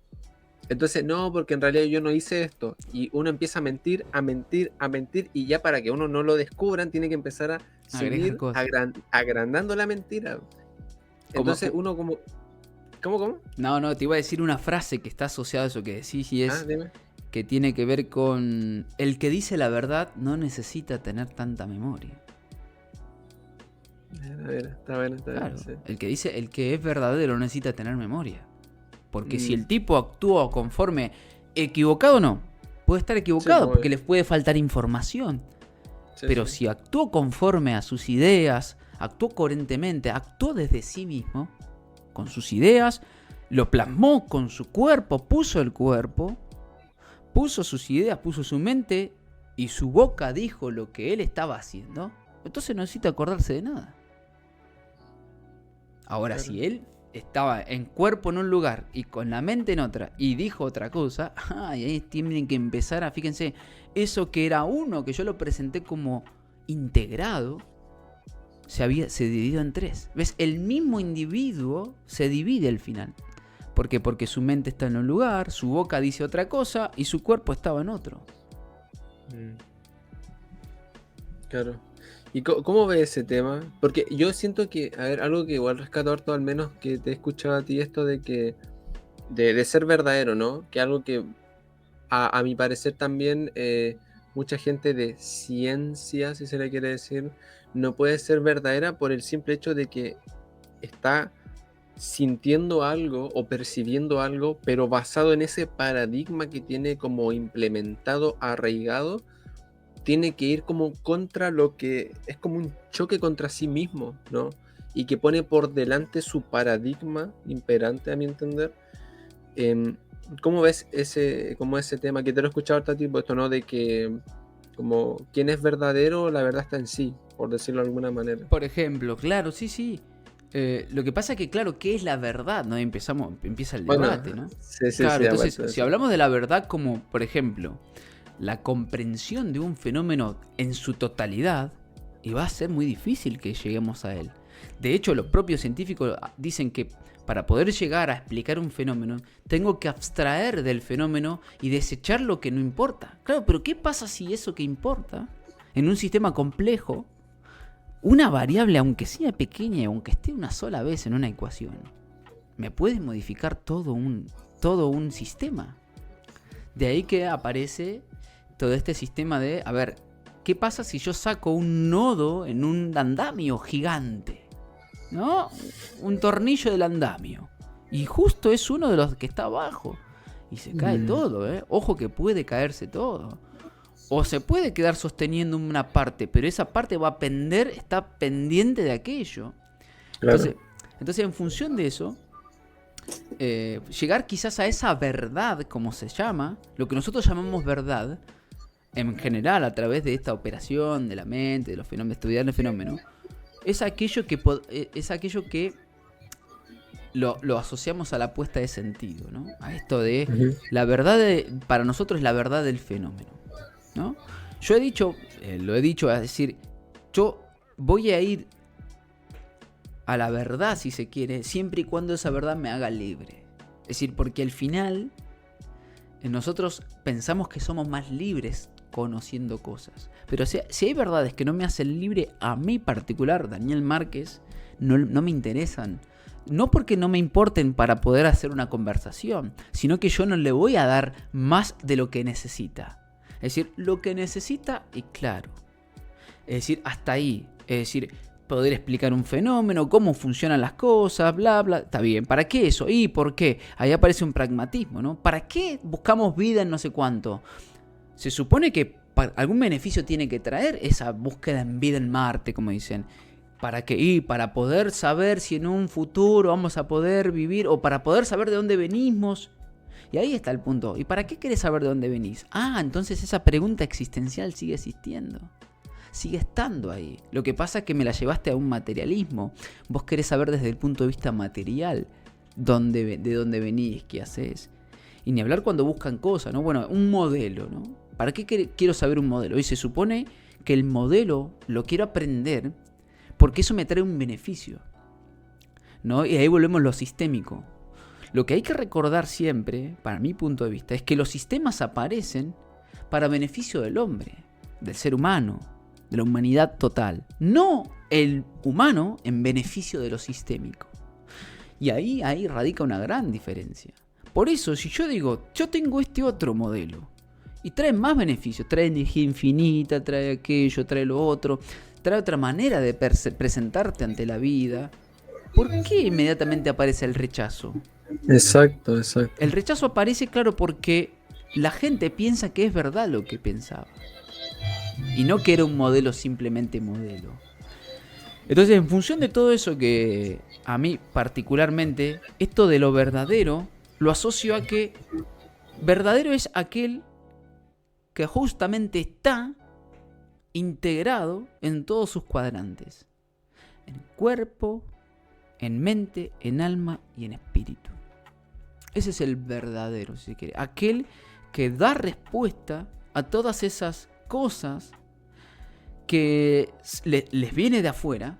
Entonces, no, porque en realidad yo no hice esto. Y uno empieza a mentir, a mentir, a mentir, y ya para que uno no lo descubran, tiene que empezar a Agregar seguir cosas. agrandando la mentira. Entonces uno como... ¿Cómo? No, te iba a decir una frase que está asociada a eso que decís y es Dime. que tiene que ver con el que dice la verdad no necesita tener tanta memoria. A ver, está bien, Claro, sí. el que es verdadero no necesita tener memoria. Porque si el tipo actúa conforme equivocado o no, puede estar equivocado Sí, porque les puede faltar información. Sí, Pero sí. si actuó conforme a sus ideas, actuó coherentemente, actuó desde sí mismo, con sus ideas, lo plasmó con su cuerpo, puso el cuerpo, puso sus ideas, puso su mente y su boca dijo lo que él estaba haciendo, entonces no necesita acordarse de nada. Ahora, Claro. si él estaba en cuerpo en un lugar y con la mente en otra y dijo otra cosa, y ahí tienen que empezar a, fíjense, eso que era uno, que yo lo presenté como integrado, se dividió en tres. ¿Ves? El mismo individuo se divide al final. ¿Por qué? Porque su mente está en un lugar, su boca dice otra cosa y su cuerpo estaba en otro. Claro. ¿Y cómo ves ese tema? Porque yo siento que, a ver, algo que igual rescato harto, al menos que te he escuchado a ti, esto de que, de ser verdadero, ¿no? Que algo que, a mi parecer también, mucha gente de ciencia, si se le quiere decir, no puede ser verdadera por el simple hecho de que está sintiendo algo o percibiendo algo, pero basado en ese paradigma que tiene como implementado, arraigado, tiene que ir como contra lo que es como un choque contra sí mismo, ¿no? Y que pone por delante su paradigma imperante, a mi entender. ¿Cómo ves ese tema? Que te lo he escuchado ahorita, tipo esto, ¿no? De que como quién es verdadero, la verdad está en sí, por decirlo de alguna manera. Por ejemplo, claro, sí. Lo que pasa es que, claro, ¿qué es la verdad? ¿No? Empieza el debate, ¿no? Sí, Claro, entonces, aparte de si eso. hablamos de la verdad como, por ejemplo, la comprensión de un fenómeno en su totalidad, y va a ser muy difícil que lleguemos a él. De hecho, los propios científicos dicen que para poder llegar a explicar un fenómeno, tengo que abstraer del fenómeno y desechar lo que no importa. Claro, pero ¿qué pasa si eso que importa, en un sistema complejo, una variable, aunque sea pequeña, aunque esté una sola vez en una ecuación, me puede modificar todo un sistema? De ahí que aparece todo este sistema de, a ver, ¿qué pasa si yo saco un nodo en un andamio gigante? ¿No? Un tornillo del andamio. Y justo es uno de los que está abajo. Y se cae todo, ¿eh? Ojo que puede caerse todo. O se puede quedar sosteniendo una parte, pero esa parte va a pender, está pendiente de aquello. Claro. Entonces en función de eso, llegar quizás a esa verdad, como se llama, lo que nosotros llamamos verdad, en general a través de esta operación de la mente, de los fenómenos, de estudiar el fenómeno, es aquello que lo asociamos a la puesta de sentido, ¿no? A esto de la verdad, para nosotros es la verdad del fenómeno, ¿no? Yo he dicho, es decir, yo voy a ir a la verdad, si se quiere, siempre y cuando esa verdad me haga libre. Es decir, porque al final nosotros pensamos que somos más libres conociendo cosas. Pero si hay verdades que no me hacen libre, a mí particular, Daniel Márquez, no me interesan. No porque no me importen para poder hacer una conversación, sino que yo no le voy a dar más de lo que necesita. Es decir, lo que necesita y claro. Es decir, hasta ahí. Es decir, poder explicar un fenómeno, cómo funcionan las cosas, bla, bla. Está bien, ¿para qué eso? ¿Y por qué? Ahí aparece un pragmatismo, ¿no? ¿Para qué buscamos vida en no sé cuánto? Se supone que algún beneficio tiene que traer esa búsqueda en vida en Marte, como dicen. ¿Para qué? Y para poder saber si en un futuro vamos a poder vivir, o para poder saber de dónde venimos. Y ahí está el punto. ¿Y para qué querés saber de dónde venís? Ah, entonces esa pregunta existencial sigue existiendo. Sigue estando ahí. Lo que pasa es que me la llevaste a un materialismo. Vos querés saber desde el punto de vista material de dónde venís, qué haces. Y ni hablar cuando buscan cosas, ¿no? Bueno, un modelo, ¿no? ¿Para qué quiero saber un modelo? Y se supone que el modelo lo quiero aprender porque eso me trae un beneficio, ¿no? Y ahí volvemos a lo sistémico. Lo que hay que recordar siempre, para mi punto de vista, es que los sistemas aparecen para beneficio del hombre, del ser humano, de la humanidad total. No el humano en beneficio de lo sistémico. Y ahí radica una gran diferencia. Por eso, si yo digo, yo tengo este otro modelo, y trae más beneficios, trae energía infinita, trae aquello, trae lo otro, trae otra manera de presentarte ante la vida, ¿por qué inmediatamente aparece el rechazo? Exacto, exacto. El rechazo aparece, claro, porque la gente piensa que es verdad lo que pensaba. Y no que era un modelo simplemente modelo. Entonces, en función de todo eso que a mí particularmente, esto de lo verdadero, lo asocio a que verdadero es aquel que justamente está integrado en todos sus cuadrantes. En cuerpo, en mente, en alma y en espíritu. Ese es el verdadero, si quiere. Aquel que da respuesta a todas esas cosas que les viene de afuera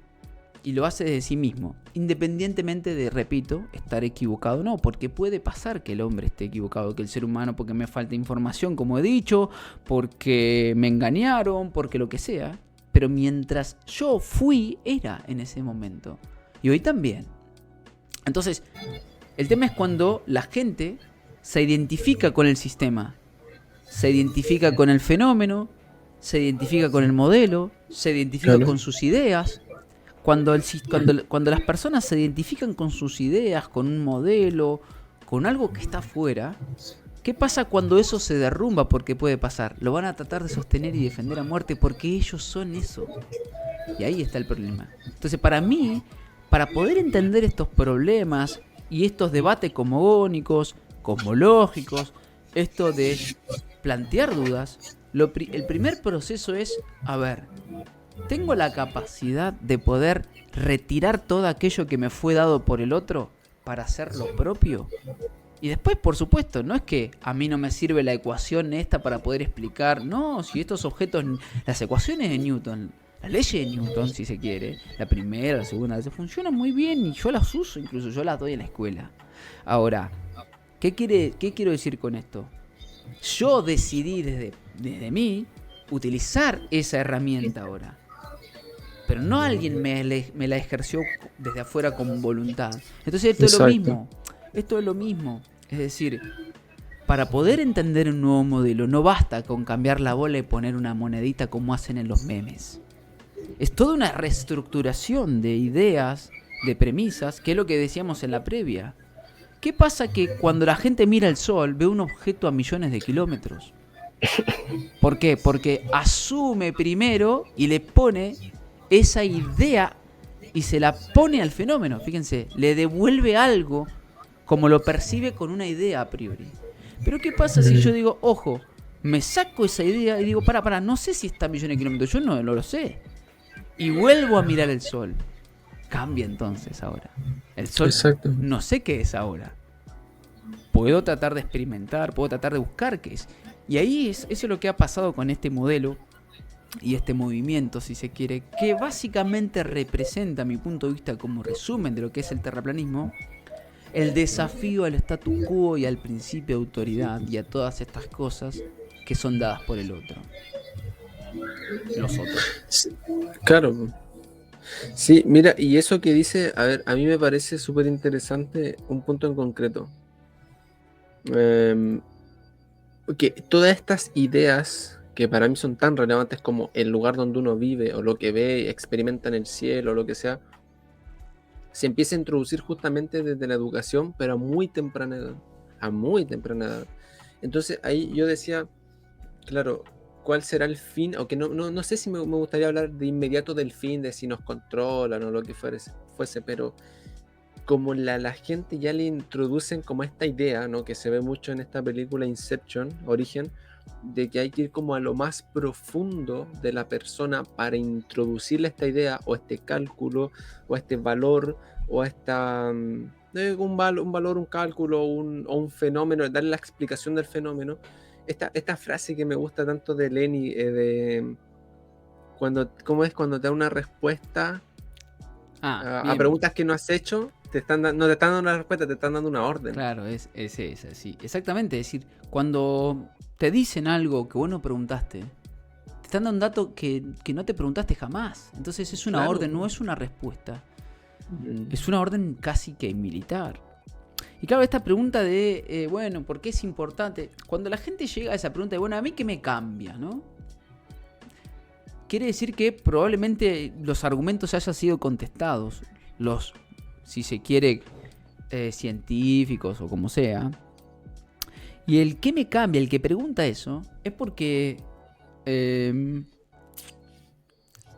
y lo hace de sí mismo, independientemente de, repito, estar equivocado o no, porque puede pasar que el hombre esté equivocado, que el ser humano, porque me falta información, como he dicho, porque me engañaron, porque lo que sea, pero mientras yo fui, era en ese momento, y hoy también. Entonces, el tema es cuando la gente se identifica con el sistema, se identifica con el fenómeno, se identifica con el modelo, se identifica con sus ideas. Cuando las personas se identifican con sus ideas, con un modelo, con algo que está afuera, ¿qué pasa cuando eso se derrumba? Porque puede pasar. Lo van a tratar de sostener y defender a muerte porque ellos son eso. Y ahí está el problema. Entonces, para mí, para poder entender estos problemas y estos debates cosmogónicos, cosmológicos, esto de plantear dudas, el primer proceso es, a ver, ¿tengo la capacidad de poder retirar todo aquello que me fue dado por el otro para hacer lo propio? Y después, por supuesto, no es que a mí no me sirve la ecuación esta para poder explicar, no, si estos objetos, las ecuaciones de Newton, las leyes de Newton, si se quiere, la primera, la segunda, funcionan muy bien y yo las uso, incluso yo las doy en la escuela. Ahora, ¿qué quiero decir con esto? Yo decidí desde mí utilizar esa herramienta ahora. Pero no alguien me la ejerció desde afuera con voluntad. Entonces esto es lo mismo. Esto es lo mismo. Es decir, para poder entender un nuevo modelo no basta con cambiar la bola y poner una monedita como hacen en los memes. Es toda una reestructuración de ideas, de premisas, que es lo que decíamos en la previa. ¿Qué pasa que cuando la gente mira el sol ve un objeto a millones de kilómetros? ¿Por qué? Porque asume primero y le pone esa idea y se la pone al fenómeno. Fíjense, le devuelve algo como lo percibe con una idea a priori. Pero ¿qué pasa si yo digo, ojo, me saco esa idea y digo, para, no sé si está a millones de kilómetros, yo no lo sé. Y vuelvo a mirar el sol. Cambia entonces ahora. El sol, no sé qué es ahora. Puedo tratar de experimentar, puedo tratar de buscar qué es. Y ahí eso es lo que ha pasado con este modelo y este movimiento, si se quiere, que básicamente representa, a mi punto de vista, como resumen de lo que es el terraplanismo, el desafío al statu quo y al principio de autoridad y a todas estas cosas que son dadas por el otro. Los otros. Claro. Sí, mira, y eso que dice, a ver, a mí me parece súper interesante un punto en concreto. Que todas estas ideas que para mí son tan relevantes como el lugar donde uno vive o lo que ve, experimenta en el cielo o lo que sea, se empieza a introducir justamente desde la educación, pero a muy temprana edad. A muy temprana edad. Entonces ahí yo decía, claro, ¿cuál será el fin? Aunque no sé si me gustaría hablar de inmediato del fin, de si nos controlan o lo que fuese, pero como la gente ya le introducen como esta idea, ¿no? Que se ve mucho en esta película Inception, Origen, de que hay que ir como a lo más profundo de la persona para introducirle esta idea o este cálculo o este valor o esta un valor, un cálculo o un fenómeno, darle la explicación del fenómeno. Esta frase que me gusta tanto de Lenny, ¿cómo es cuando te da una respuesta a Bien. preguntas que no has hecho? No te están dando una respuesta, te están dando una orden. Claro, es esa, sí. Exactamente, es decir, cuando te dicen algo que vos no preguntaste, te están dando un dato que no te preguntaste jamás. Entonces es una orden, no es una respuesta. Es una orden casi que militar. Y claro, esta pregunta de, bueno, ¿por qué es importante? Cuando la gente llega a esa pregunta de, bueno, ¿a mí qué me cambia, no? Quiere decir que probablemente los argumentos hayan sido contestados. Los, si se quiere, científicos o como sea. Y el que me cambia, el que pregunta eso, es porque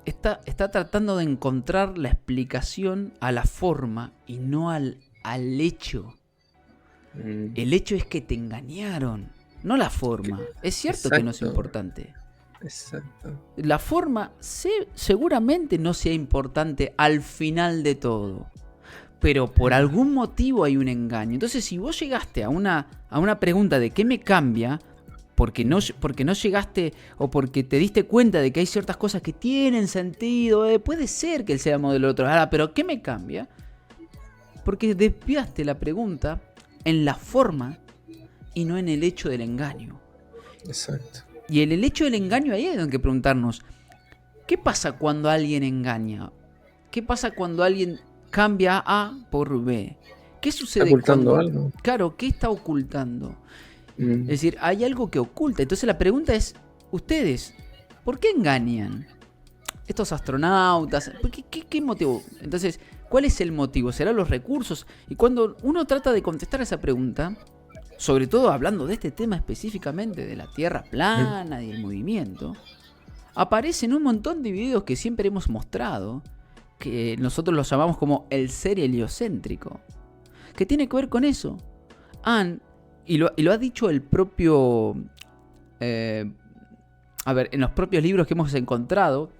está tratando de encontrar la explicación a la forma y no al hecho. El hecho es que te engañaron, no la forma. Es cierto que no es importante. Exacto. La forma seguramente no sea importante al final de todo. Pero por algún motivo hay un engaño. Entonces, si vos llegaste a una pregunta de qué me cambia, porque no llegaste o porque te diste cuenta de que hay ciertas cosas que tienen sentido, puede ser que él sea modelo otro. Ahora, pero ¿qué me cambia? Porque desviaste la pregunta en la forma y no en el hecho del engaño. Exacto. Y en el hecho del engaño ahí hay que preguntarnos, ¿qué pasa cuando alguien engaña? ¿Qué pasa cuando alguien cambia A por B? ¿Qué sucede ocultando algo? Claro, ¿qué está ocultando? Es decir, hay algo que oculta. Entonces la pregunta es, ustedes, ¿por qué engañan? Estos astronautas, ¿qué motivo? Entonces, ¿cuál es el motivo? ¿Serán los recursos? Y cuando uno trata de contestar esa pregunta, sobre todo hablando de este tema específicamente, de la Tierra plana y el movimiento, aparecen un montón de videos que siempre hemos mostrado, que nosotros los llamamos como el ser heliocéntrico, que tiene que ver con eso. Y lo ha dicho el propio... en los propios libros que hemos encontrado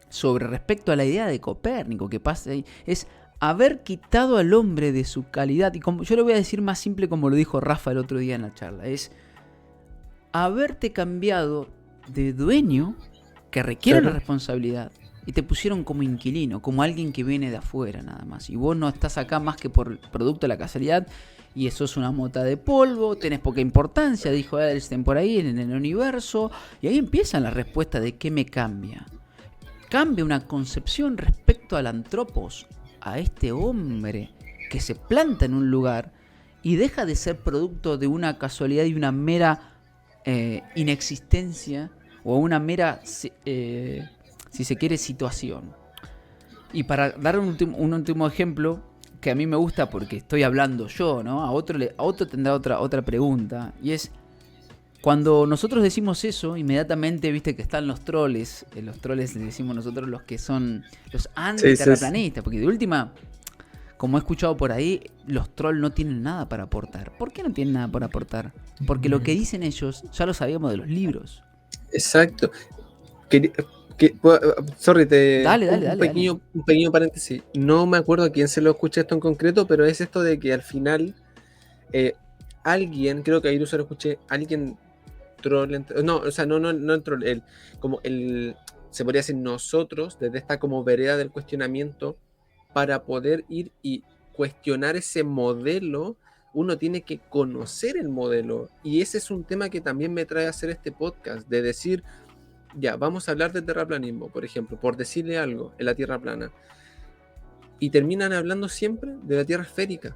sobre respecto a la idea de Copérnico, que pasa ahí, es haber quitado al hombre de su calidad. Y como yo lo voy a decir más simple, como lo dijo Rafa el otro día en la charla, es haberte cambiado de dueño, que requiere una responsabilidad, y te pusieron como inquilino, como alguien que viene de afuera nada más. Y vos no estás acá más que por producto de la casualidad, y eso es una mota de polvo, tenés poca importancia, dijo Einstein por ahí en el universo. Y ahí empiezan las respuestas de qué me cambia. Cambia una concepción respecto al antropos, a este hombre que se planta en un lugar y deja de ser producto de una casualidad y una mera inexistencia o una mera, si se quiere, situación. Y para dar un último ejemplo que a mí me gusta porque estoy hablando yo, ¿no? A otro tendrá otra pregunta, y es cuando nosotros decimos eso, inmediatamente viste que están los troles. Los troles les decimos nosotros los que son los antiterraplanistas, porque de última, como he escuchado por ahí, los trolls no tienen nada para aportar. ¿Por qué no tienen nada para aportar? Porque lo que dicen ellos ya lo sabíamos de los libros. Exacto. Dale. Un pequeño paréntesis. No me acuerdo a quién se lo escuché esto en concreto, pero es esto de que al final alguien, creo que ahí se lo escuché, alguien troll, no, o sea, no el troll, se podría decir nosotros, desde esta como vereda del cuestionamiento, para poder ir y cuestionar ese modelo, uno tiene que conocer el modelo. Y ese es un tema que también me trae a hacer este podcast, de decir, ya, vamos a hablar de terraplanismo, por ejemplo, por decirle algo, en la Tierra plana. Y terminan hablando siempre de la Tierra esférica.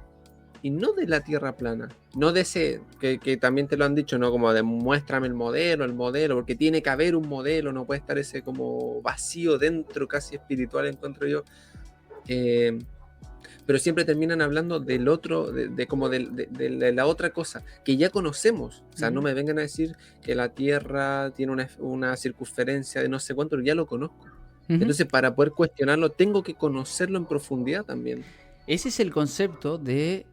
Y no de la Tierra plana, no de ese, que también te lo han dicho, ¿no? Como de muéstrame el modelo, porque tiene que haber un modelo, no puede estar ese como vacío dentro, casi espiritual, encuentro yo. Pero siempre terminan hablando del otro, de la otra cosa, que ya conocemos. O sea, no me vengan a decir que la Tierra tiene una circunferencia de no sé cuánto, ya lo conozco. Entonces, para poder cuestionarlo, tengo que conocerlo en profundidad también. Ese es el concepto de...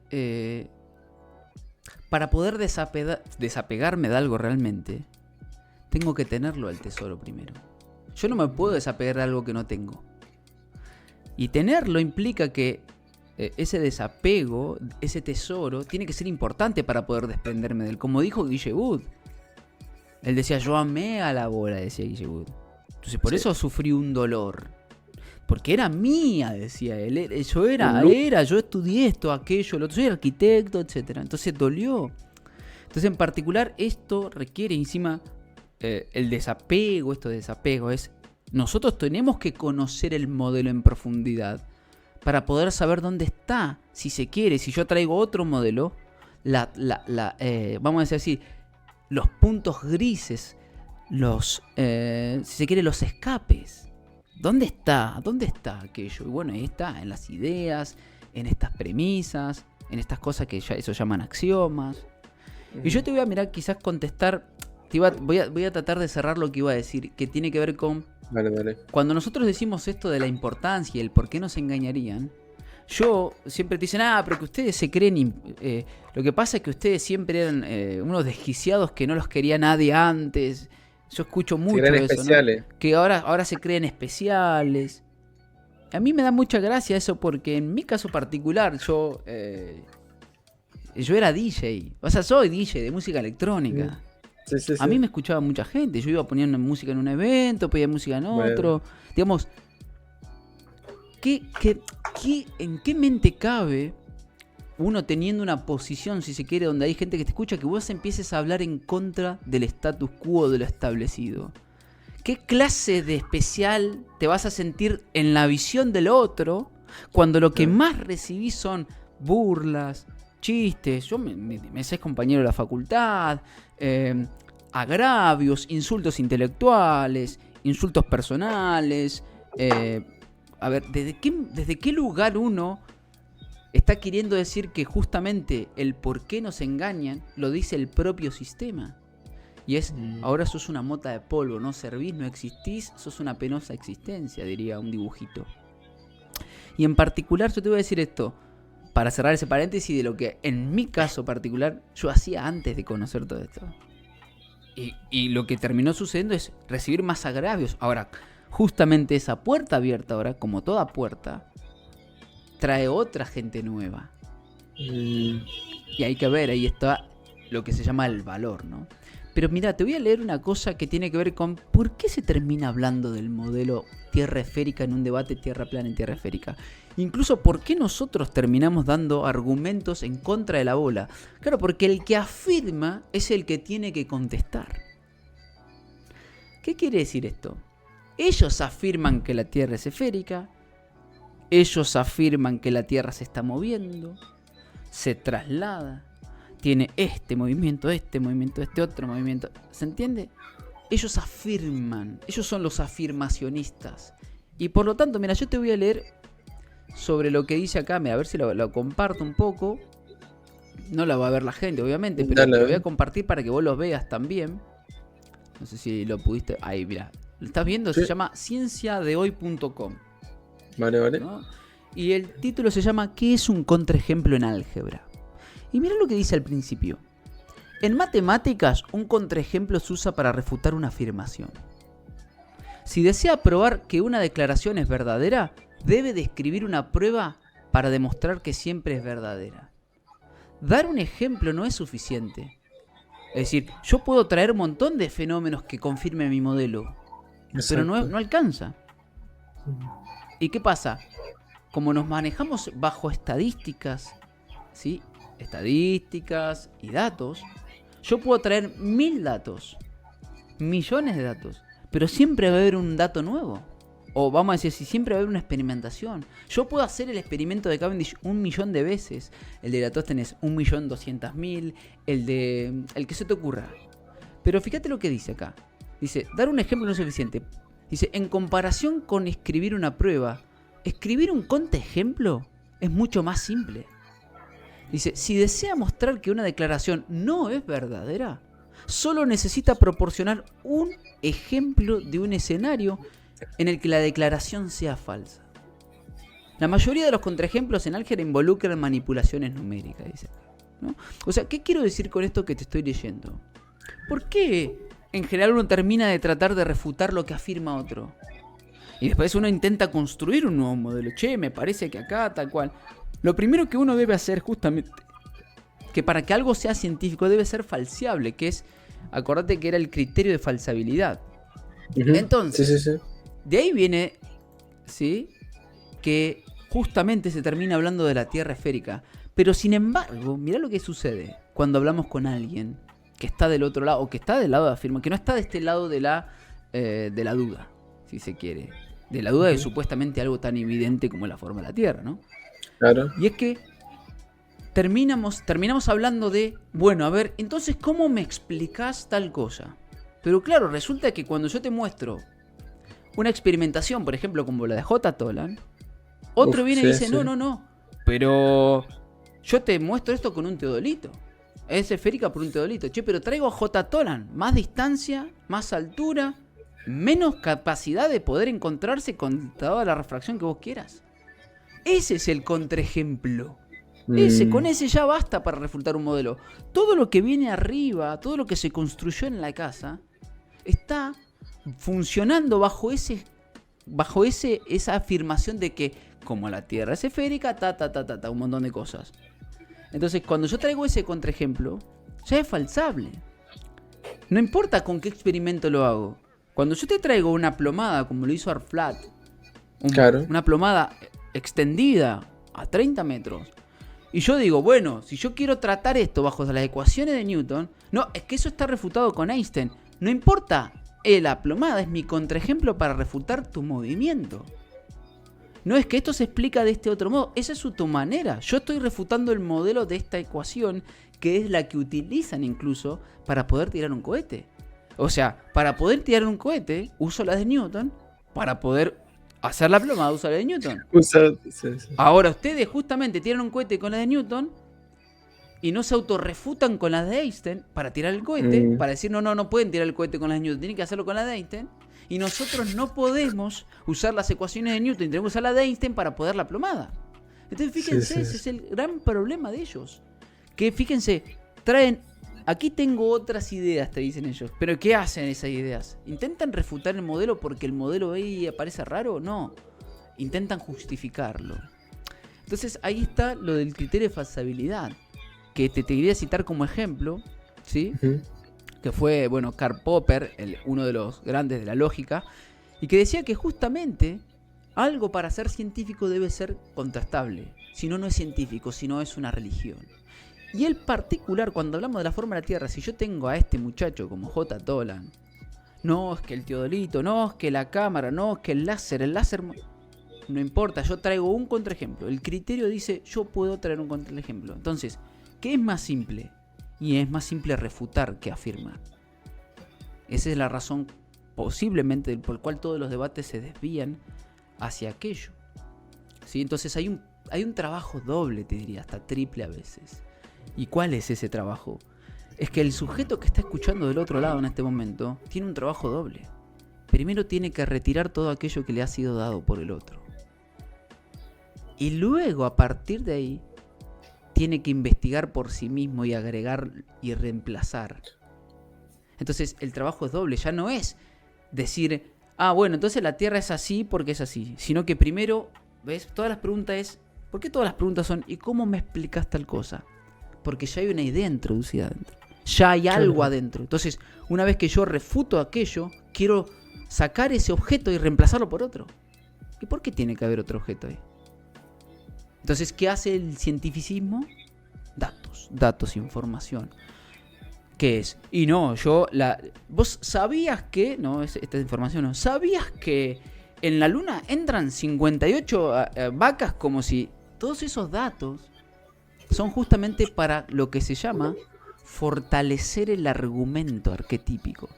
para poder desapegarme de algo realmente, tengo que tenerlo al tesoro primero. Yo no me puedo desapegar de algo que no tengo. Y tenerlo implica que ese desapego, ese tesoro, tiene que ser importante para poder desprenderme de él. Como dijo Guille Wood. Él decía, yo amé a la bola, decía Guille Wood. Entonces por eso sufrí un dolor. Porque era mía, decía él. Yo estudié esto, aquello, lo otro, soy arquitecto, etc. Entonces dolió. Entonces en particular esto requiere encima el desapego, esto de desapego es... Nosotros tenemos que conocer el modelo en profundidad para poder saber dónde está, si se quiere. Si yo traigo otro modelo, vamos a decir así, los puntos grises, si se quiere, los escapes. ¿Dónde está? ¿Dónde está aquello? Y bueno, ahí está, en las ideas, en estas premisas, en estas cosas que ya eso llaman axiomas. Y yo te voy a mirar, quizás contestar, voy a tratar de cerrar lo que iba a decir, que tiene que ver con... Dale. Cuando nosotros decimos esto de la importancia y el por qué nos engañarían, yo siempre te dicen, pero que ustedes se creen... lo que pasa es que ustedes siempre eran unos desquiciados que no los quería nadie antes. Yo escucho mucho eso, especiales, ¿no? Que ahora se creen especiales. A mí me da mucha gracia eso porque en mi caso particular yo era DJ. O sea, soy DJ de música electrónica. Sí. A mí me escuchaba mucha gente. Yo iba poniendo música en un evento, pedía música en otro. Bueno. Digamos, ¿en qué mente cabe uno teniendo una posición, si se quiere, donde hay gente que te escucha, que vos empieces a hablar en contra del status quo de lo establecido? ¿Qué clase de especial te vas a sentir en la visión del otro cuando lo que más recibís son burlas, chistes? Yo me sé compañero de la facultad, agravios, insultos intelectuales, insultos personales. A ver, ¿desde qué lugar uno está queriendo decir que justamente el por qué nos engañan lo dice el propio sistema? Y es, ahora sos una mota de polvo, no servís, no existís, sos una penosa existencia, diría un dibujito. Y en particular yo te voy a decir esto, para cerrar ese paréntesis de lo que en mi caso particular yo hacía antes de conocer todo esto. Y lo que terminó sucediendo es recibir más agravios. Ahora, justamente esa puerta abierta ahora, como toda puerta, trae otra gente nueva. Y hay que ver, ahí está lo que se llama el valor, ¿no? Pero mira, te voy a leer una cosa que tiene que ver con por qué se termina hablando del modelo tierra esférica en un debate tierra plana en tierra esférica. Incluso por qué nosotros terminamos dando argumentos en contra de la bola. Claro, porque el que afirma es el que tiene que contestar. ¿Qué quiere decir esto? Ellos afirman que la Tierra es esférica. Ellos afirman que la Tierra se está moviendo, se traslada, tiene este movimiento, este otro movimiento. ¿Se entiende? Ellos afirman, ellos son los afirmacionistas. Y por lo tanto, mira, yo te voy a leer sobre lo que dice acá, mira, a ver si lo comparto un poco. No la va a ver la gente, obviamente, pero te lo voy a compartir para que vos lo veas también. No sé si lo pudiste... Ahí, mira. ¿Lo estás viendo? Sí. Se llama cienciadehoy.com. Vale. ¿No? Y el título se llama ¿Qué es un contraejemplo en álgebra? Y mira lo que dice al principio. En matemáticas, un contraejemplo se usa para refutar una afirmación. Si desea probar que una declaración es verdadera, debe describir una prueba para demostrar que siempre es verdadera. Dar un ejemplo no es suficiente. Es decir, yo puedo traer un montón de fenómenos que confirmen mi modelo, pero no alcanza. ¿Y qué pasa? Como nos manejamos bajo estadísticas, ¿sí? Estadísticas y datos, yo puedo traer 1000 datos, millones de datos, pero siempre va a haber un dato nuevo. O vamos a decir, si siempre va a haber una experimentación. Yo puedo hacer el experimento de Cavendish 1.000.000 de veces. El de Eratóstenes 1.200.000. El que se te ocurra. Pero fíjate lo que dice acá. Dice, dar un ejemplo no es suficiente. Dice, en comparación con escribir una prueba, escribir un contraejemplo es mucho más simple. Dice, si desea mostrar que una declaración no es verdadera, solo necesita proporcionar un ejemplo de un escenario en el que la declaración sea falsa. La mayoría de los contraejemplos en álgebra involucran manipulaciones numéricas, dice, ¿no? O sea, ¿qué quiero decir con esto que te estoy leyendo? ¿Por qué en general uno termina de tratar de refutar lo que afirma otro? Y después uno intenta construir un nuevo modelo. Che, me parece que acá, tal cual. Lo primero que uno debe hacer justamente, que para que algo sea científico debe ser falseable, que es, acordate que era el criterio de falsabilidad. Entonces, de ahí viene, ¿sí?, que justamente se termina hablando de la Tierra esférica. Pero sin embargo, mirá lo que sucede cuando hablamos con alguien que está del otro lado, o que está del lado de la firma, que no está de este lado de la duda, si se quiere. De la duda de supuestamente algo tan evidente como la forma de la Tierra, ¿no? Claro. Y es que terminamos hablando de, bueno, a ver, entonces, ¿cómo me explicás tal cosa? Pero claro, resulta que cuando yo te muestro una experimentación, por ejemplo, como la de J. Tolan, otro viene y dice, no, pero yo te muestro esto con un teodolito. Es esférica por un teodolito. Che, pero traigo a J. Tolan, más distancia, más altura, menos capacidad de poder encontrarse con toda la refracción que vos quieras. Ese es el contraejemplo. Con ese ya basta para refutar un modelo. Todo lo que viene arriba, todo lo que se construyó en la casa, está funcionando bajo esa afirmación de que como la Tierra es esférica, un montón de cosas. Entonces, cuando yo traigo ese contraejemplo, ya es falsable. No importa con qué experimento lo hago. Cuando yo te traigo una plomada, como lo hizo Arflat, una plomada extendida a 30 metros, y yo digo, bueno, si yo quiero tratar esto bajo las ecuaciones de Newton, no, es que eso está refutado con Einstein. No importa, la plomada es mi contraejemplo para refutar tu movimiento. No es que esto se explica de este otro modo, esa es tu manera. Yo estoy refutando el modelo de esta ecuación, que es la que utilizan incluso para poder tirar un cohete. O sea, para poder tirar un cohete, uso la de Newton. Para poder hacer la plomada, uso la de Newton. Ahora ustedes justamente tiran un cohete con la de Newton y no se autorrefutan con la de Einstein para tirar el cohete, para decir, no pueden tirar el cohete con la de Newton, tienen que hacerlo con la de Einstein. Y nosotros no podemos usar las ecuaciones de Newton, tenemos que usar la de Einstein para poder la plomada. Entonces fíjense, ese es el gran problema de ellos. Que fíjense, traen, aquí tengo otras ideas, te dicen ellos. Pero ¿qué hacen esas ideas? ¿Intentan refutar el modelo porque el modelo ahí aparece raro? No, intentan justificarlo. Entonces ahí está lo del criterio de falsabilidad, que te quería citar como ejemplo, ¿sí? Que fue, bueno, Karl Popper, uno de los grandes de la lógica, y que decía que justamente algo para ser científico debe ser contrastable. Si no, no es científico, si no es una religión. Y el particular, cuando hablamos de la forma de la Tierra, si yo tengo a este muchacho como J. Tolan, no es que el teodolito, no es que la cámara, no es que el láser, no importa, yo traigo un contraejemplo. El criterio dice, yo puedo traer un contraejemplo. Entonces, ¿qué es más simple? Y es más simple refutar que afirmar. Esa es la razón posiblemente por la cual todos los debates se desvían hacia aquello. ¿Sí? Entonces hay un trabajo doble, te diría, hasta triple a veces. ¿Y cuál es ese trabajo? Es que el sujeto que está escuchando del otro lado en este momento tiene un trabajo doble. Primero tiene que retirar todo aquello que le ha sido dado por el otro. Y luego, a partir de ahí, tiene que investigar por sí mismo y agregar y reemplazar. Entonces el trabajo es doble, ya no es decir, bueno, entonces la Tierra es así porque es así, sino que primero, ¿ves? Todas las preguntas es, ¿por qué todas las preguntas son, ¿y cómo me explicas tal cosa? Porque ya hay una idea introducida adentro, ya hay algo adentro. Entonces, una vez que yo refuto aquello, quiero sacar ese objeto y reemplazarlo por otro. ¿Y por qué tiene que haber otro objeto ahí? Entonces, ¿qué hace el cientificismo? Datos, información. ¿Qué es? Y no, ¿vos sabías que? No, esta información no. ¿Sabías que en la Luna entran 58 vacas? Como si todos esos datos son justamente para lo que se llama fortalecer el argumento arquetípico.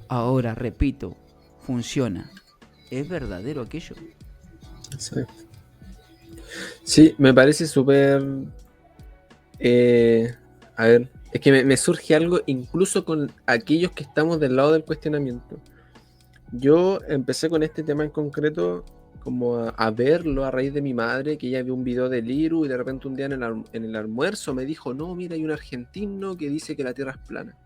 Ahora, repito, funciona. ¿Es verdadero aquello? Exacto. Sí, me parece súper... a ver, es que me surge algo incluso con aquellos que estamos del lado del cuestionamiento. Yo empecé con este tema en concreto como a verlo a raíz de mi madre, que ella vio un video de Liru y de repente un día en el almuerzo me dijo, no, mira, hay un argentino que dice que la Tierra es plana.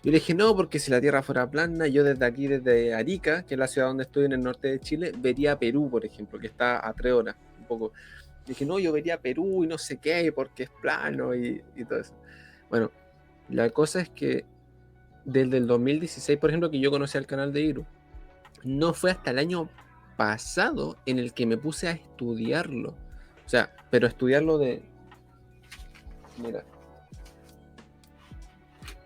Yo le dije, no, porque si la Tierra fuera plana, yo desde aquí, desde Arica, que es la ciudad donde estoy en el norte de Chile, vería Perú, por ejemplo, que está a 3 horas, un poco. Dije, no, yo vería Perú y no sé qué, porque es plano y todo eso. Bueno, la cosa es que desde el 2016, por ejemplo, que yo conocí al canal de Iru, no fue hasta el año pasado en el que me puse a estudiarlo. O sea, pero estudiarlo de... Mira,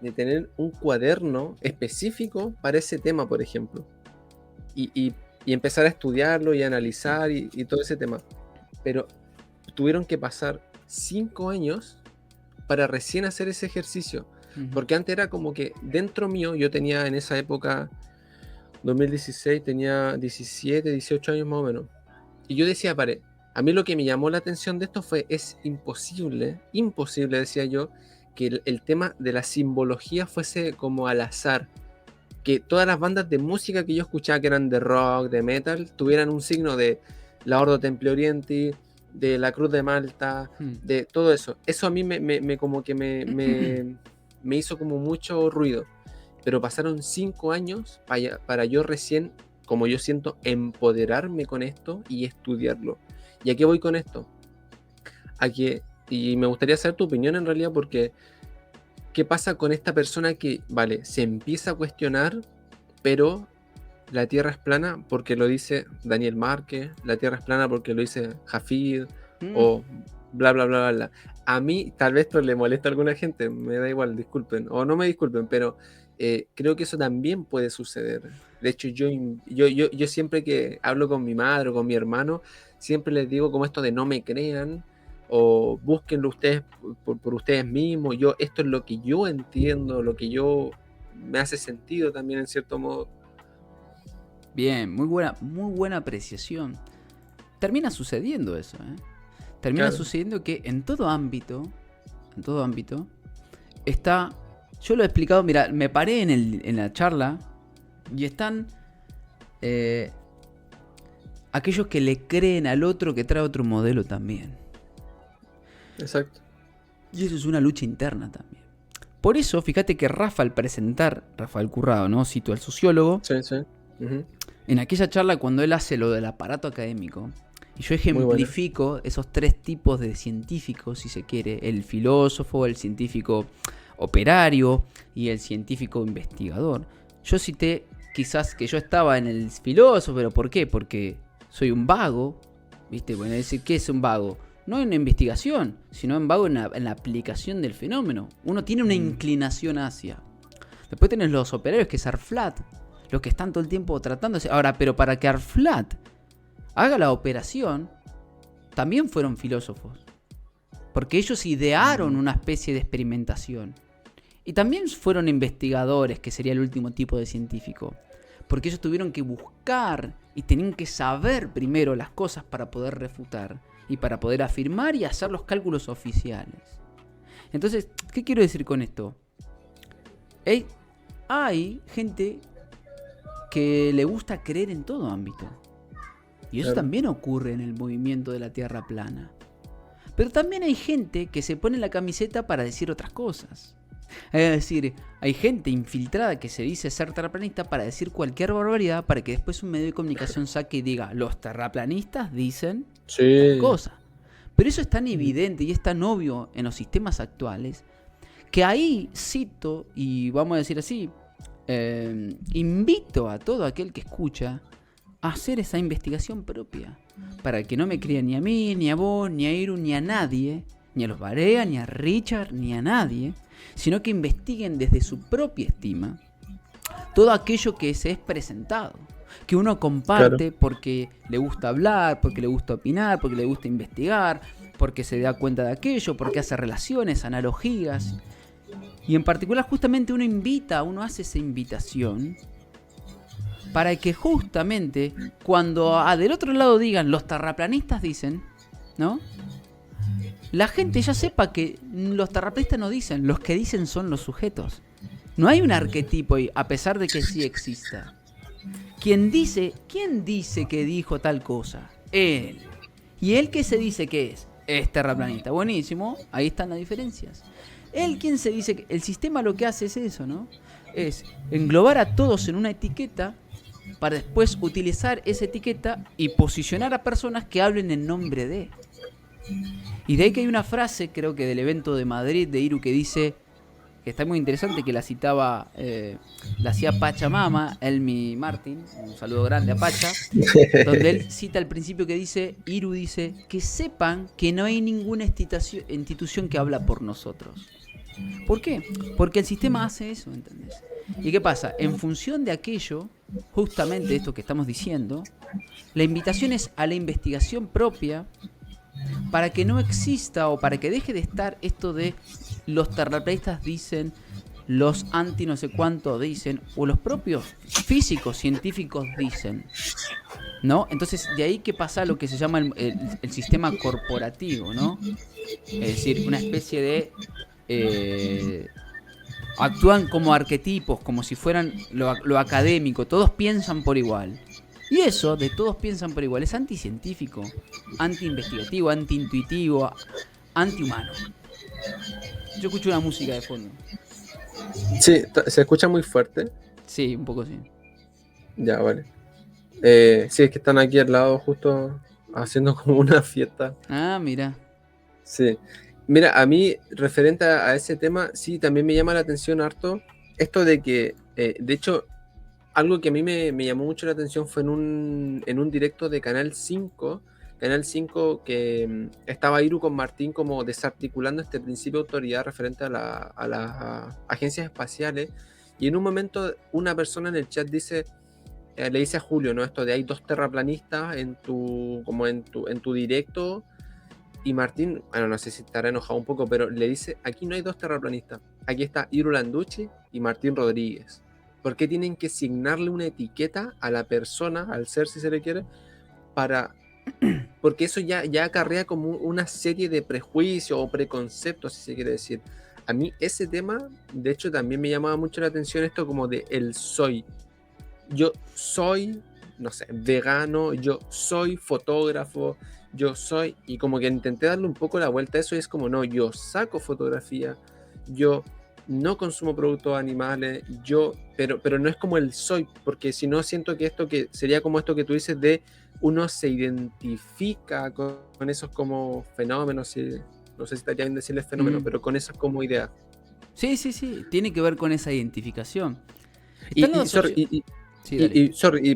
de tener un cuaderno específico para ese tema, por ejemplo. Y empezar a estudiarlo y analizar y todo ese tema. Pero tuvieron que pasar 5 años para recién hacer ese ejercicio. Porque antes era como que dentro mío, yo tenía en esa época, 2016, tenía 17, 18 años más o menos. Y yo decía, a mí lo que me llamó la atención de esto fue, es imposible, decía yo, que el tema de la simbología fuese como al azar. Que todas las bandas de música que yo escuchaba, que eran de rock, de metal, tuvieran un signo de la Ordo Templi Orienti, de la Cruz de Malta, de todo eso. Eso a mí me hizo como mucho ruido. Pero pasaron 5 años para yo recién, como yo siento, empoderarme con esto y estudiarlo. ¿Y a qué voy con esto? Y me gustaría saber tu opinión en realidad, porque ¿qué pasa con esta persona que, vale, se empieza a cuestionar, pero la Tierra es plana porque lo dice Daniel Márquez, la Tierra es plana porque lo dice Hafid, o bla, bla, bla, bla, bla? A mí tal vez esto le molesta a alguna gente, me da igual, disculpen, o no me disculpen, pero creo que eso también puede suceder. De hecho, yo siempre que hablo con mi madre o con mi hermano, siempre les digo como esto de no me crean, o búsquenlo ustedes por ustedes mismos. Esto es lo que yo entiendo, lo que me hace sentido también en cierto modo. Bien, muy buena apreciación. Termina sucediendo eso, ¿eh? Termina sucediendo que en todo ámbito está... Yo lo he explicado, mira, me paré en la charla y están aquellos que le creen al otro que trae otro modelo también. Exacto. Y eso es una lucha interna también. Por eso, fíjate que Rafael Currado, ¿no? Cito al sociólogo. Sí, sí. Uh-huh. En aquella charla, cuando él hace lo del aparato académico, y yo ejemplifico esos 3 tipos de científicos, si se quiere: el filósofo, el científico operario y el científico investigador. Yo cité quizás que yo estaba en el filósofo, pero ¿por qué? Porque soy un vago, ¿viste? Bueno, decir, ¿qué es un vago? No en la investigación, sino en vago en la aplicación del fenómeno. Uno tiene una inclinación hacia. Después tenés los operarios, que es Arflat, los que están todo el tiempo tratándose. Ahora, pero para que Arflat haga la operación, también fueron filósofos. Porque ellos idearon una especie de experimentación. Y también fueron investigadores, que sería el último tipo de científico. Porque ellos tuvieron que buscar y tenían que saber primero las cosas para poder refutar y para poder afirmar y hacer los cálculos oficiales. Entonces, ¿qué quiero decir con esto? Hay gente que le gusta creer en todo ámbito. Y eso también ocurre en el movimiento de la Tierra plana. Pero también hay gente que se pone la camiseta para decir otras cosas. Es decir, hay gente infiltrada que se dice ser terraplanista para decir cualquier barbaridad, para que después un medio de comunicación saque y diga: los terraplanistas dicen tal cosa. Pero eso es tan evidente y es tan obvio en los sistemas actuales, que ahí cito, y vamos a decir así, invito a todo aquel que escucha a hacer esa investigación propia, para que no me crean ni a mí, ni a vos, ni a Iru, ni a nadie, ni a los Barea, ni a Richard, ni a nadie, sino que investiguen desde su propia estima todo aquello que se es presentado, que uno comparte porque le gusta hablar, porque le gusta opinar, porque le gusta investigar, porque se da cuenta de aquello, porque hace relaciones, analogías. Y en particular justamente uno hace esa invitación para que justamente cuando del otro lado digan los terraplanistas dicen, ¿no? La gente ya sepa que los terraplanistas no dicen, los que dicen son los sujetos. No hay un arquetipo ahí, a pesar de que sí exista. ¿Quién dice que dijo tal cosa? Él. ¿Y él qué se dice que es? Es terraplanista. Buenísimo, ahí están las diferencias. Él, ¿quién se dice que? El sistema lo que hace es eso, ¿no? Es englobar a todos en una etiqueta para después utilizar esa etiqueta y posicionar a personas que hablen en nombre de. Y de ahí que hay una frase, creo que del evento de Madrid de Iru, que dice, que está muy interesante, que la citaba, la hacía Pachamama, Elmi Martin, un saludo grande a Pacha, donde él cita al principio que dice, Iru dice, que sepan que no hay ninguna institución que habla por nosotros. ¿Por qué? Porque el sistema hace eso, ¿entendés? ¿Y qué pasa? En función de aquello, justamente esto que estamos diciendo, la invitación es a la investigación propia para que no exista o para que deje de estar esto de los terraplanistas dicen, los anti no sé cuánto dicen, o los propios físicos, científicos dicen, ¿no? Entonces de ahí que pasa lo que se llama el sistema corporativo, ¿no? Es decir, una especie de... actúan como arquetipos, como si fueran lo académico, todos piensan por igual. Y eso, de todos piensan por igual, es anticientífico, antiinvestigativo, antiintuitivo, antihumano. Yo escucho una música de fondo. Sí, se escucha muy fuerte. Sí, un poco sí. Ya, vale. Sí, es que están aquí al lado justo haciendo como una fiesta. Ah, mira. Sí. Mira, a mí, referente a ese tema, sí, también me llama la atención harto esto de que, de hecho, algo que a mí me llamó mucho la atención fue en un directo de Canal 5 que estaba Iru con Martín como desarticulando este principio de autoridad referente a las agencias espaciales, y en un momento una persona en el chat dice, le dice a Julio, ¿no? Esto de hay 2 terraplanistas en tu directo. Y Martín, bueno, no sé si estará enojado un poco, pero le dice, aquí no hay 2 terraplanistas, aquí está Iru Landucci y Martín Rodríguez. ¿Por qué tienen que asignarle una etiqueta a la persona, al ser si se le quiere, porque eso ya acarrea como una serie de prejuicios o preconceptos, si se quiere decir? A mí ese tema, de hecho, también me llamaba mucho la atención esto como de el soy. Yo soy, no sé, vegano, yo soy fotógrafo, yo soy, y como que intenté darle un poco la vuelta a eso, y es como, no, yo saco fotografía, yo no consumo productos animales, pero no es como el soy, porque si no siento que esto que sería como esto que tú dices de uno se identifica con esos como fenómenos, no sé si estaría bien decirles fenómenos, pero con esas como ideas. Sí, tiene que ver con esa identificación. Y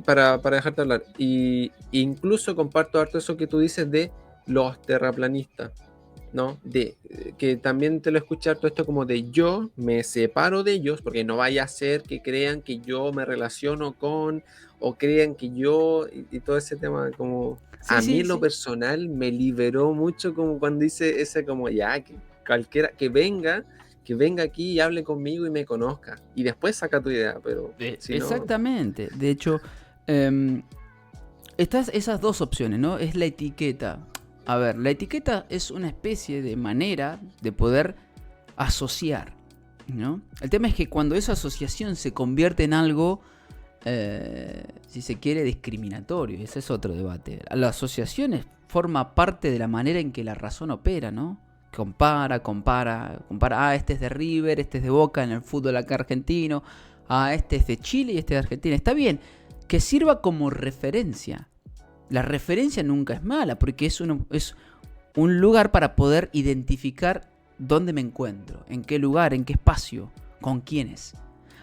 para dejarte hablar, y incluso comparto harto eso que tú dices de los terraplanistas, ¿no? Que también te lo escuché harto esto como de yo me separo de ellos, porque no vaya a ser que crean que yo me relaciono con, o crean que yo, y todo ese tema como... mí en lo personal me liberó mucho como cuando dice ese como ya, que cualquiera que venga aquí y hable conmigo y me conozca. Y después saca tu idea, pero... exactamente. No... De hecho, estás esas 2 opciones, ¿no? Es la etiqueta. A ver, la etiqueta es una especie de manera de poder asociar, ¿no? El tema es que cuando esa asociación se convierte en algo, si se quiere, discriminatorio, ese es otro debate. La asociación forma parte de la manera en que la razón opera, ¿no? Compara. Este es de River, este es de Boca en el fútbol acá argentino. Este es de Chile y este es de Argentina. Está bien, que sirva como referencia. La referencia nunca es mala, porque es un lugar para poder identificar dónde me encuentro, en qué lugar, en qué espacio, con quiénes.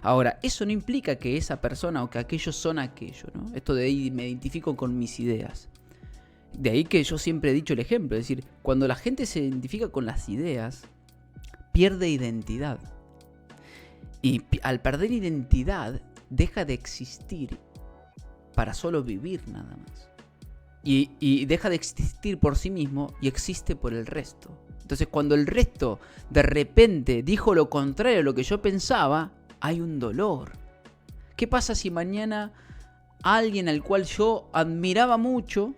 Ahora, eso no implica que esa persona o que aquellos son aquello, ¿no? Esto de ahí me identifico con mis ideas. De ahí que yo siempre he dicho el ejemplo, es decir, cuando la gente se identifica con las ideas, pierde identidad. Y al perder identidad, deja de existir para solo vivir nada más. Y deja de existir por sí mismo y existe por el resto. Entonces, cuando el resto de repente dijo lo contrario a lo que yo pensaba, hay un dolor. ¿Qué pasa si mañana alguien al cual yo admiraba mucho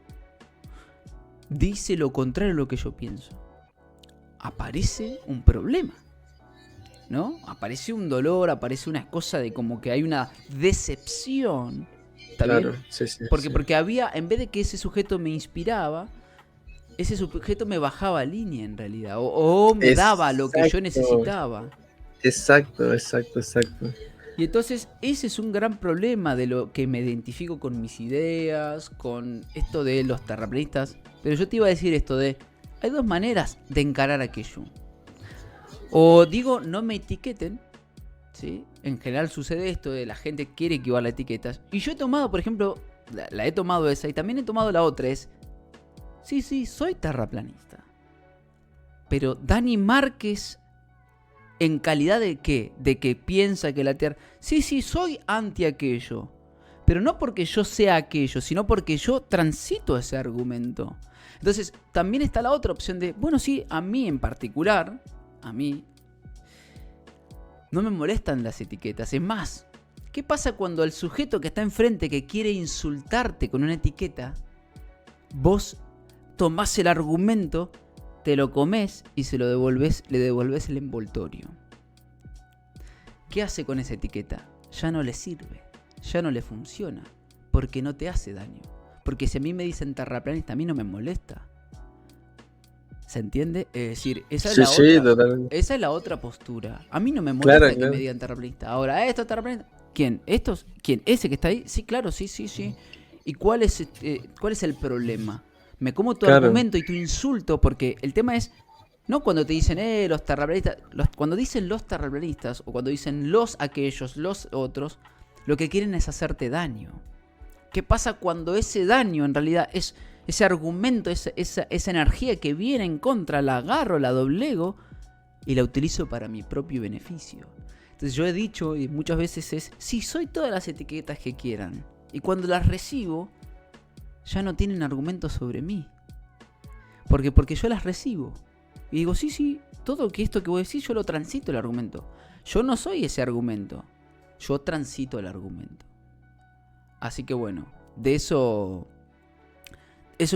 dice lo contrario a lo que yo pienso? Aparece un problema, ¿no? Aparece un dolor, aparece una cosa de como que hay una decepción ¿Está Claro, bien? sí, sí, Porque, sí. porque había, en vez de que ese sujeto me inspiraba, ese sujeto me bajaba línea en realidad, o me daba lo que yo Exacto, necesitaba. exacto, exacto, exacto. Y entonces ese es un gran problema de lo que me identifico con mis ideas, con esto de los terraplanistas. Pero yo te iba a decir esto de, hay dos maneras de encarar aquello. O digo, no me etiqueten, ¿sí? En general sucede esto de la gente quiere equivocar etiquetas. Y yo he tomado, por ejemplo, la he tomado esa y también he tomado la otra, es, sí, soy terraplanista. Pero Dani Márquez, ¿en calidad de qué? De que piensa que la Tierra... Sí, soy anti aquello. Pero no porque yo sea aquello, sino porque yo transito ese argumento. Entonces, también está la otra opción de, bueno, sí, a mí en particular, a mí, no me molestan las etiquetas. Es más, ¿qué pasa cuando el sujeto que está enfrente que quiere insultarte con una etiqueta, vos tomás el argumento, te lo comes y se lo devolvés, le devolvés el envoltorio? ¿Qué hace con esa etiqueta? Ya no le sirve, ya no le funciona, porque no te hace daño. Porque si a mí me dicen terraplanista, a mí no me molesta. ¿Se entiende? Es decir, esa es Sí, la sí, otra. totalmente. Esa es la otra postura. A mí no me Claro, molesta que me claro, digan terraplanista. Ahora, ¿esto es terraplanista? ¿Quién? ¿Estos? ¿Quién? ¿Ese que está ahí? Sí, claro, sí. ¿Y cuál es el problema? Me como tu claro, argumento y tu insulto, porque el tema es, no cuando te dicen, los terraplanistas, cuando dicen los terraplanistas, o cuando dicen los aquellos, los otros, lo que quieren es hacerte daño. ¿Qué pasa cuando ese daño en realidad es ese argumento, esa energía que viene en contra, la agarro, la doblego y la utilizo para mi propio beneficio? Entonces yo he dicho, y muchas veces es, sí, soy todas las etiquetas que quieran. Y cuando las recibo, ya no tienen argumentos sobre mí. Porque yo las recibo. Y digo, sí, todo esto que voy a decir yo lo transito el argumento. Yo no soy ese argumento. Yo transito el argumento. Así que bueno, de eso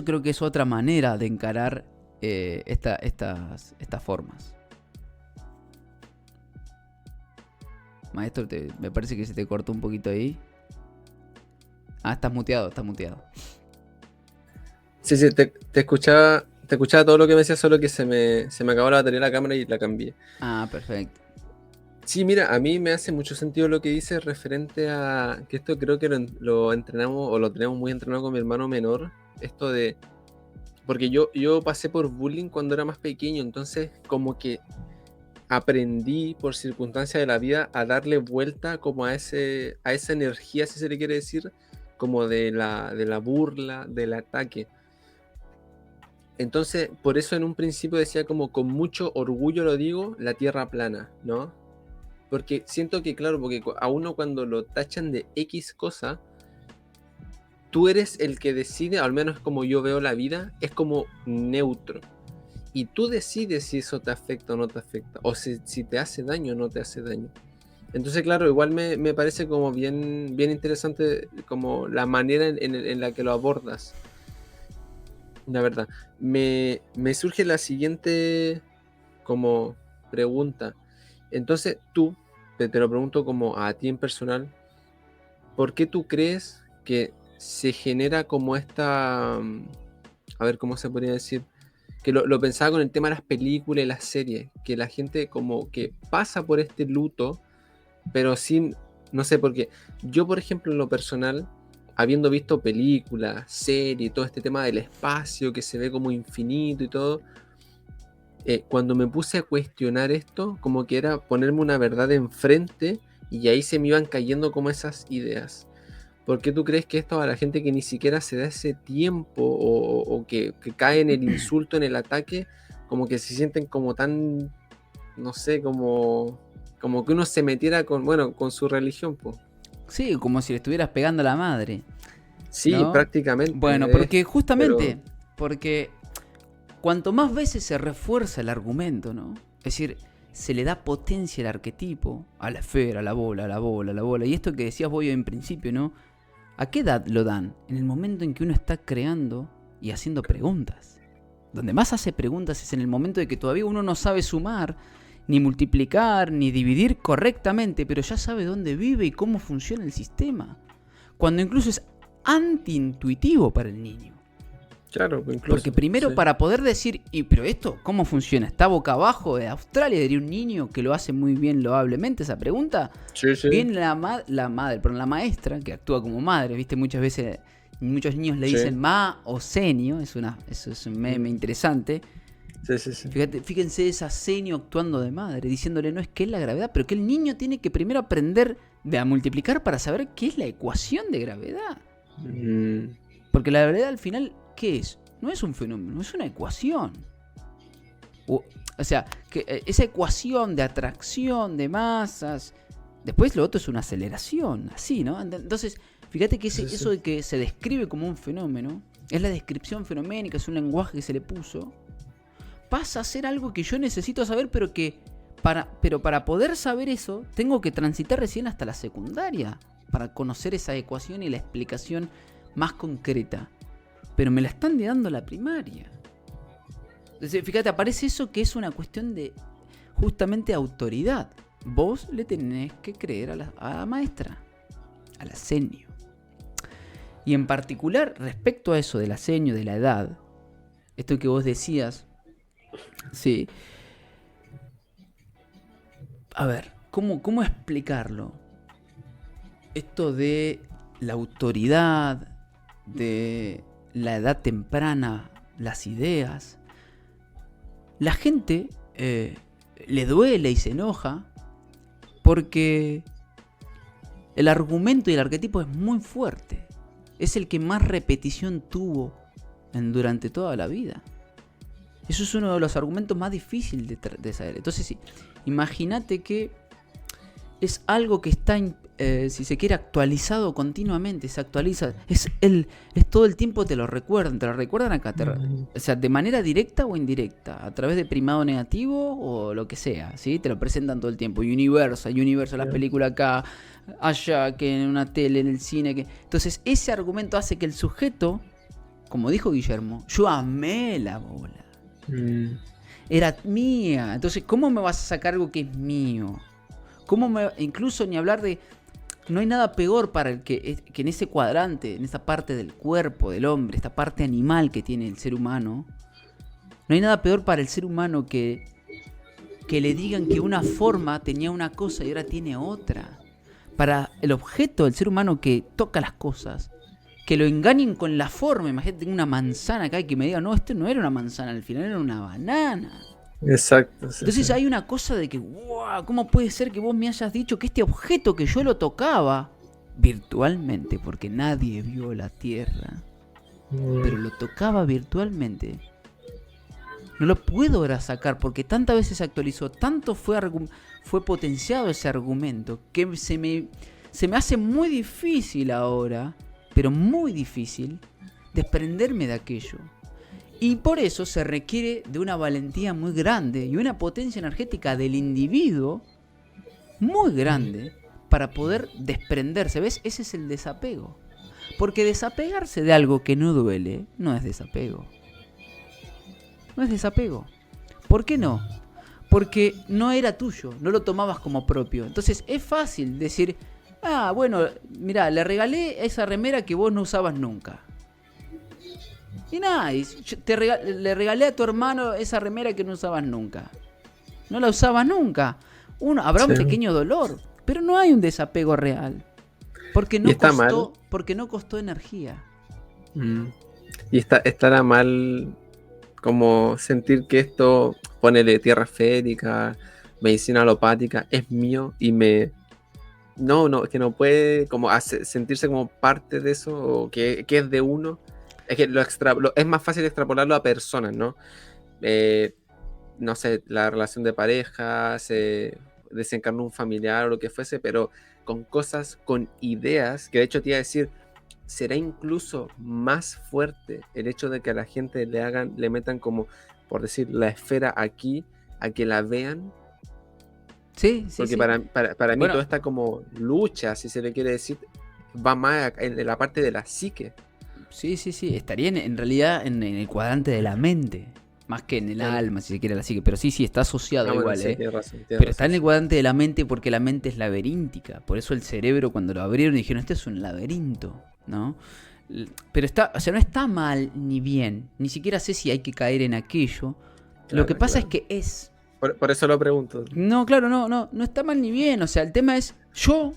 creo que es otra manera de encarar estas formas. Maestro, me parece que se te cortó un poquito ahí. Ah, estás muteado. sí, sí, te escuchaba todo lo que me decías, solo que se me acabó la batería de la cámara y la cambié. Ah, perfecto. Sí, mira, a mí me hace mucho sentido lo que dices referente a que esto creo que lo entrenamos o lo tenemos muy entrenado con mi hermano menor, esto de, porque yo pasé por bullying cuando era más pequeño, entonces como que aprendí por circunstancias de la vida a darle vuelta como a esa energía, si se le quiere decir, como de la burla, del ataque. Entonces, por eso en un principio decía como con mucho orgullo lo digo, la tierra plana, ¿no? Porque siento que, claro, porque a uno cuando lo tachan de X cosa, tú eres el que decide, al menos como yo veo la vida, es como neutro. Y tú decides si eso te afecta o no te afecta, o si te hace daño o no te hace daño. Entonces, claro, igual me parece como bien interesante como la manera en la que lo abordas. La verdad. Me surge la siguiente como pregunta. Entonces, tú, te lo pregunto como a ti en personal, ¿por qué tú crees que se genera como esta, a ver, ¿cómo se podría decir? Que lo pensaba con el tema de las películas y las series, que la gente como que pasa por este luto, pero sin, no sé, porque yo, por ejemplo, en lo personal, habiendo visto películas, series, todo este tema del espacio que se ve como infinito y todo, cuando me puse a cuestionar esto, como que era ponerme una verdad enfrente y ahí se me iban cayendo como esas ideas. ¿Por qué tú crees que esto a la gente que ni siquiera se da ese tiempo o que cae en el insulto, en el ataque, como que se sienten como tan, no sé, como que uno se metiera con su religión, po? Sí, como si le estuvieras pegando a la madre, Sí, ¿no? Bueno, prácticamente, porque pero justamente, porque cuanto más veces se refuerza el argumento, ¿no? Es decir, se le da potencia al arquetipo, a la esfera, a la bola. Y esto que decías vos en principio, ¿no? ¿A qué edad lo dan? En el momento en que uno está creando y haciendo preguntas. Donde más hace preguntas es en el momento de que todavía uno no sabe sumar, ni multiplicar, ni dividir correctamente, pero ya sabe dónde vive y cómo funciona el sistema. Cuando incluso es antiintuitivo para el niño. Claro, incluso. Porque primero sí. para poder decir, pero esto, ¿cómo funciona? ¿Está boca abajo de Australia? Diría un niño que lo hace muy bien loablemente esa pregunta. Sí, sí. Viene la maestra, que actúa como madre, ¿viste? Muchas veces, muchos niños le Sí. dicen ma o senio, eso es un meme interesante. Sí, sí, sí. Fíjense esa senio actuando de madre, diciéndole no es que es la gravedad, pero que el niño tiene que primero aprender a multiplicar para saber qué es la ecuación de gravedad. Porque la gravedad al final, ¿qué es? No es un fenómeno, es una ecuación. O sea, que esa ecuación de atracción de masas, después lo otro es una aceleración, así, ¿no? Entonces, fíjate que eso de que se describe como un fenómeno, es la descripción fenoménica, es un lenguaje que se le puso, pasa a ser algo que yo necesito saber, pero para poder saber eso, tengo que transitar recién hasta la secundaria, para conocer esa ecuación y la explicación más concreta. Pero me la están dando la primaria. Entonces, fíjate, aparece eso que es una cuestión de justamente autoridad. Vos le tenés que creer a la maestra, a la senio. Y en particular, respecto a eso de la senio, de la edad, esto que vos decías, sí. A ver, ¿cómo explicarlo? Esto de la autoridad, de la edad temprana, las ideas. La gente le duele y se enoja porque el argumento y el arquetipo es muy fuerte. Es el que más repetición tuvo durante toda la vida. Eso es uno de los argumentos más difíciles de saber. Entonces, sí, imagínate que es algo que está, si se quiere, actualizado continuamente, se actualiza. Es todo el tiempo te lo recuerdan acá, o sea, de manera directa o indirecta, a través de primado negativo o lo que sea, ¿sí? Te lo presentan todo el tiempo. Universal, las películas acá, allá, que en una tele, en el cine. Entonces, ese argumento hace que el sujeto, como dijo Guillermo, yo amé la bola. Era mía. Entonces, ¿cómo me vas a sacar algo que es mío? Incluso ni hablar de... No hay nada peor para el que en ese cuadrante, en esa parte del cuerpo del hombre, esta parte animal que tiene el ser humano, no hay nada peor para el ser humano que le digan que una forma tenía una cosa y ahora tiene otra. Para el objeto del ser humano que toca las cosas, que lo engañen con la forma. Imagínate una manzana acá y que me digan, no, esto no era una manzana, al final era una banana. Exacto. Sí, entonces hay una cosa de que, wow, ¿cómo puede ser que vos me hayas dicho que este objeto que yo lo tocaba virtualmente, porque nadie vio la Tierra, pero lo tocaba virtualmente, no lo puedo ahora sacar porque tantas veces se actualizó, tanto fue potenciado ese argumento, que se me hace muy difícil ahora, pero muy difícil, desprenderme de aquello. Y por eso se requiere de una valentía muy grande y una potencia energética del individuo muy grande para poder desprenderse. ¿Ves? Ese es el desapego. Porque desapegarse de algo que no duele no es desapego. No es desapego. ¿Por qué no? Porque no era tuyo, no lo tomabas como propio. Entonces es fácil decir, bueno, mirá, le regalé esa remera que vos no usabas nunca. Y nada, le regalé a tu hermano esa remera que no usabas nunca. No la usabas nunca. Habrá un pequeño dolor, pero no hay un desapego real. Porque no costó energía. Y estará mal como sentir que esto, ponele tierra férica, medicina alopática, es mío y que no puede como sentirse como parte de eso o que es de uno. Es que es más fácil extrapolarlo a personas, ¿no? No sé, la relación de pareja, se desencarnó un familiar o lo que fuese, pero con cosas, con ideas, que de hecho te iba a decir, será incluso más fuerte el hecho de que a la gente le metan como, por decir, la esfera aquí, a que la vean. Sí. Porque para mí toda esta como lucha, si se le quiere decir, va más en la parte de la psique. Sí. Estaría en realidad en el cuadrante de la mente. Más que en el alma, si se quiere la psique. Pero sí, está asociado igual, sí, tienes razón, pero está en el cuadrante de la mente porque la mente es laberíntica. Por eso el cerebro, cuando lo abrieron, dijeron, este es un laberinto. ¿no? Pero o sea, no está mal ni bien. Ni siquiera sé si hay que caer en aquello. Lo que pasa es que es. Por eso lo pregunto. No, claro, no está mal ni bien. O sea, el tema es, yo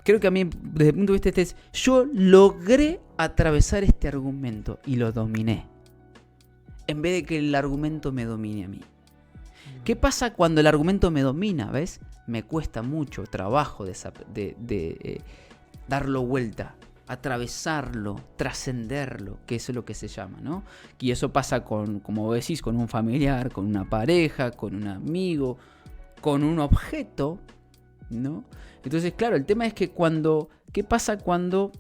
creo que a mí, desde el punto de vista yo logré atravesar este argumento y lo dominé. En vez de que el argumento me domine a mí. ¿Qué pasa cuando el argumento me domina? ¿Ves? Me cuesta mucho trabajo darlo vuelta, atravesarlo, trascenderlo, que eso es lo que se llama, ¿no? Y eso pasa con, como vos decís, con un familiar, con una pareja, con un amigo, con un objeto, ¿no? Entonces, claro, el tema es que ¿qué pasa cuando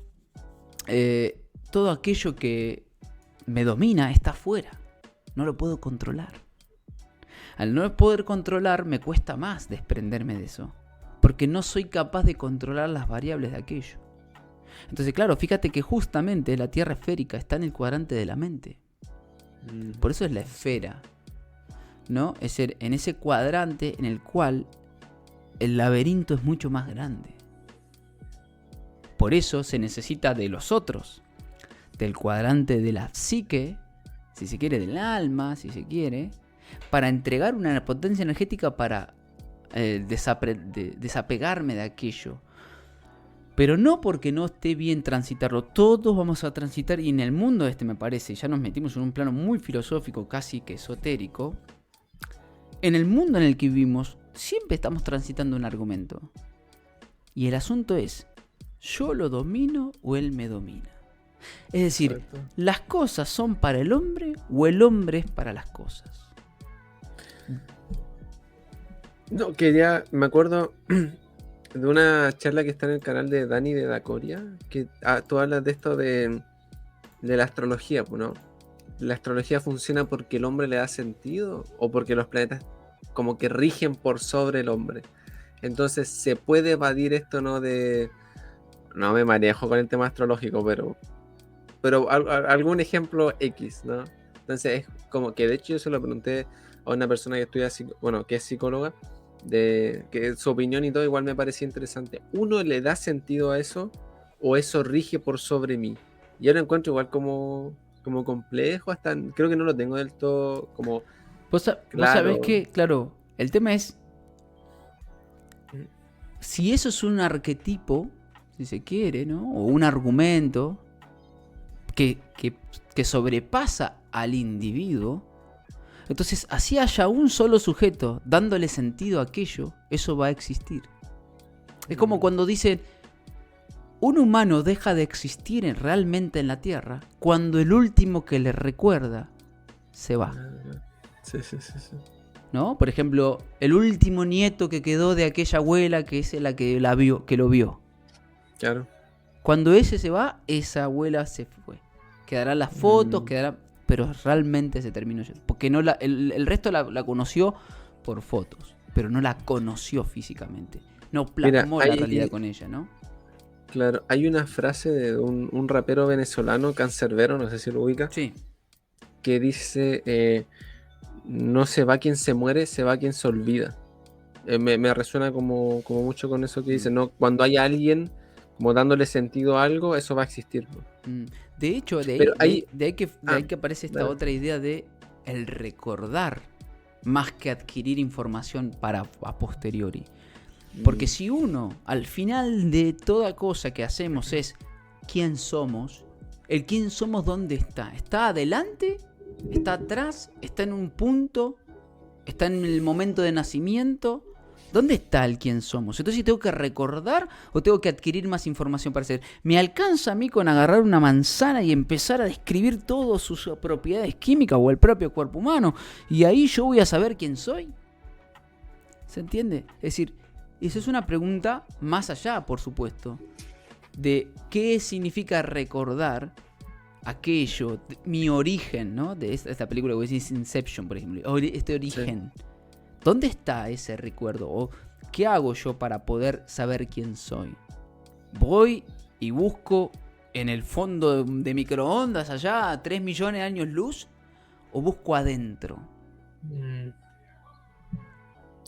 todo aquello que me domina está afuera? No lo puedo controlar. Al no poder controlar, me cuesta más desprenderme de eso. Porque no soy capaz de controlar las variables de aquello. Entonces, claro, fíjate que justamente la Tierra esférica está en el cuadrante de la mente. Por eso es la esfera, ¿no? Es ser en ese cuadrante en el cual el laberinto es mucho más grande. Por eso se necesita de los otros. Del cuadrante de la psique, si se quiere, del alma, si se quiere, para entregar una potencia energética para desapegarme de aquello. Pero no porque no esté bien transitarlo. Todos vamos a transitar, y en el mundo me parece, ya nos metimos en un plano muy filosófico, casi que esotérico. En el mundo en el que vivimos, siempre estamos transitando un argumento. Y el asunto es, ¿yo lo domino o él me domina? Es decir, correcto, ¿las cosas son para el hombre o el hombre es para las cosas? No, me acuerdo de una charla que está en el canal de Dani de Dacoria, que tú hablas de esto de la astrología, ¿no? ¿La astrología funciona porque el hombre le da sentido o porque los planetas como que rigen por sobre el hombre? Entonces se puede evadir esto, ¿no? No me manejo con el tema astrológico, pero algún ejemplo X, ¿no? Entonces es como que, de hecho, yo se lo pregunté a una persona que estudia, que es psicóloga, que su opinión y todo igual me parecía interesante. ¿Uno le da sentido a eso o eso rige por sobre mí? Yo lo encuentro igual como complejo, hasta creo que no lo tengo del todo como ¿Vos sabés que, claro, el tema es si eso es un arquetipo, si se quiere, ¿no? O un argumento que sobrepasa al individuo. Entonces, así haya un solo sujeto dándole sentido a aquello, eso va a existir. Es como cuando dicen, un humano deja de existir realmente en la Tierra cuando el último que le recuerda se va. Sí. ¿No? Por ejemplo, el último nieto que quedó de aquella abuela que es la que lo vio. Claro. Cuando ese se va, esa abuela se fue. Quedarán las fotos, pero realmente se terminó yendo. Porque no el resto la conoció por fotos, pero no la conoció físicamente. No plasmó la realidad con ella, ¿no? Claro, hay una frase de un rapero venezolano, Cancerbero, no sé si lo ubica. Sí. Que dice, no se va quien se muere, se va quien se olvida. Me resuena como mucho con eso que dice, ¿no? Cuando hay alguien como dándole sentido a algo, eso va a existir, ¿no? De hecho, de ahí que aparece esta otra idea de el recordar más que adquirir información para a posteriori. Porque si uno, al final de toda cosa que hacemos es quién somos, el quién somos, ¿dónde está? ¿Está adelante? ¿Está atrás? ¿Está en un punto? ¿Está en el momento de nacimiento? ¿Dónde está el quién somos? Entonces, ¿tengo que recordar o tengo que adquirir más información para ser? ¿Me alcanza a mí con agarrar una manzana y empezar a describir todas sus propiedades químicas o el propio cuerpo humano? Y ahí yo voy a saber quién soy. ¿Se entiende? Es decir, esa es una pregunta más allá, por supuesto, de qué significa recordar aquello, mi origen, ¿no? De esta película que decís Inception, por ejemplo, este origen. Sí. ¿Dónde está ese recuerdo? ¿O qué hago yo para poder saber quién soy? ¿Voy y busco en el fondo de microondas allá a 3 millones de años luz? ¿O busco adentro?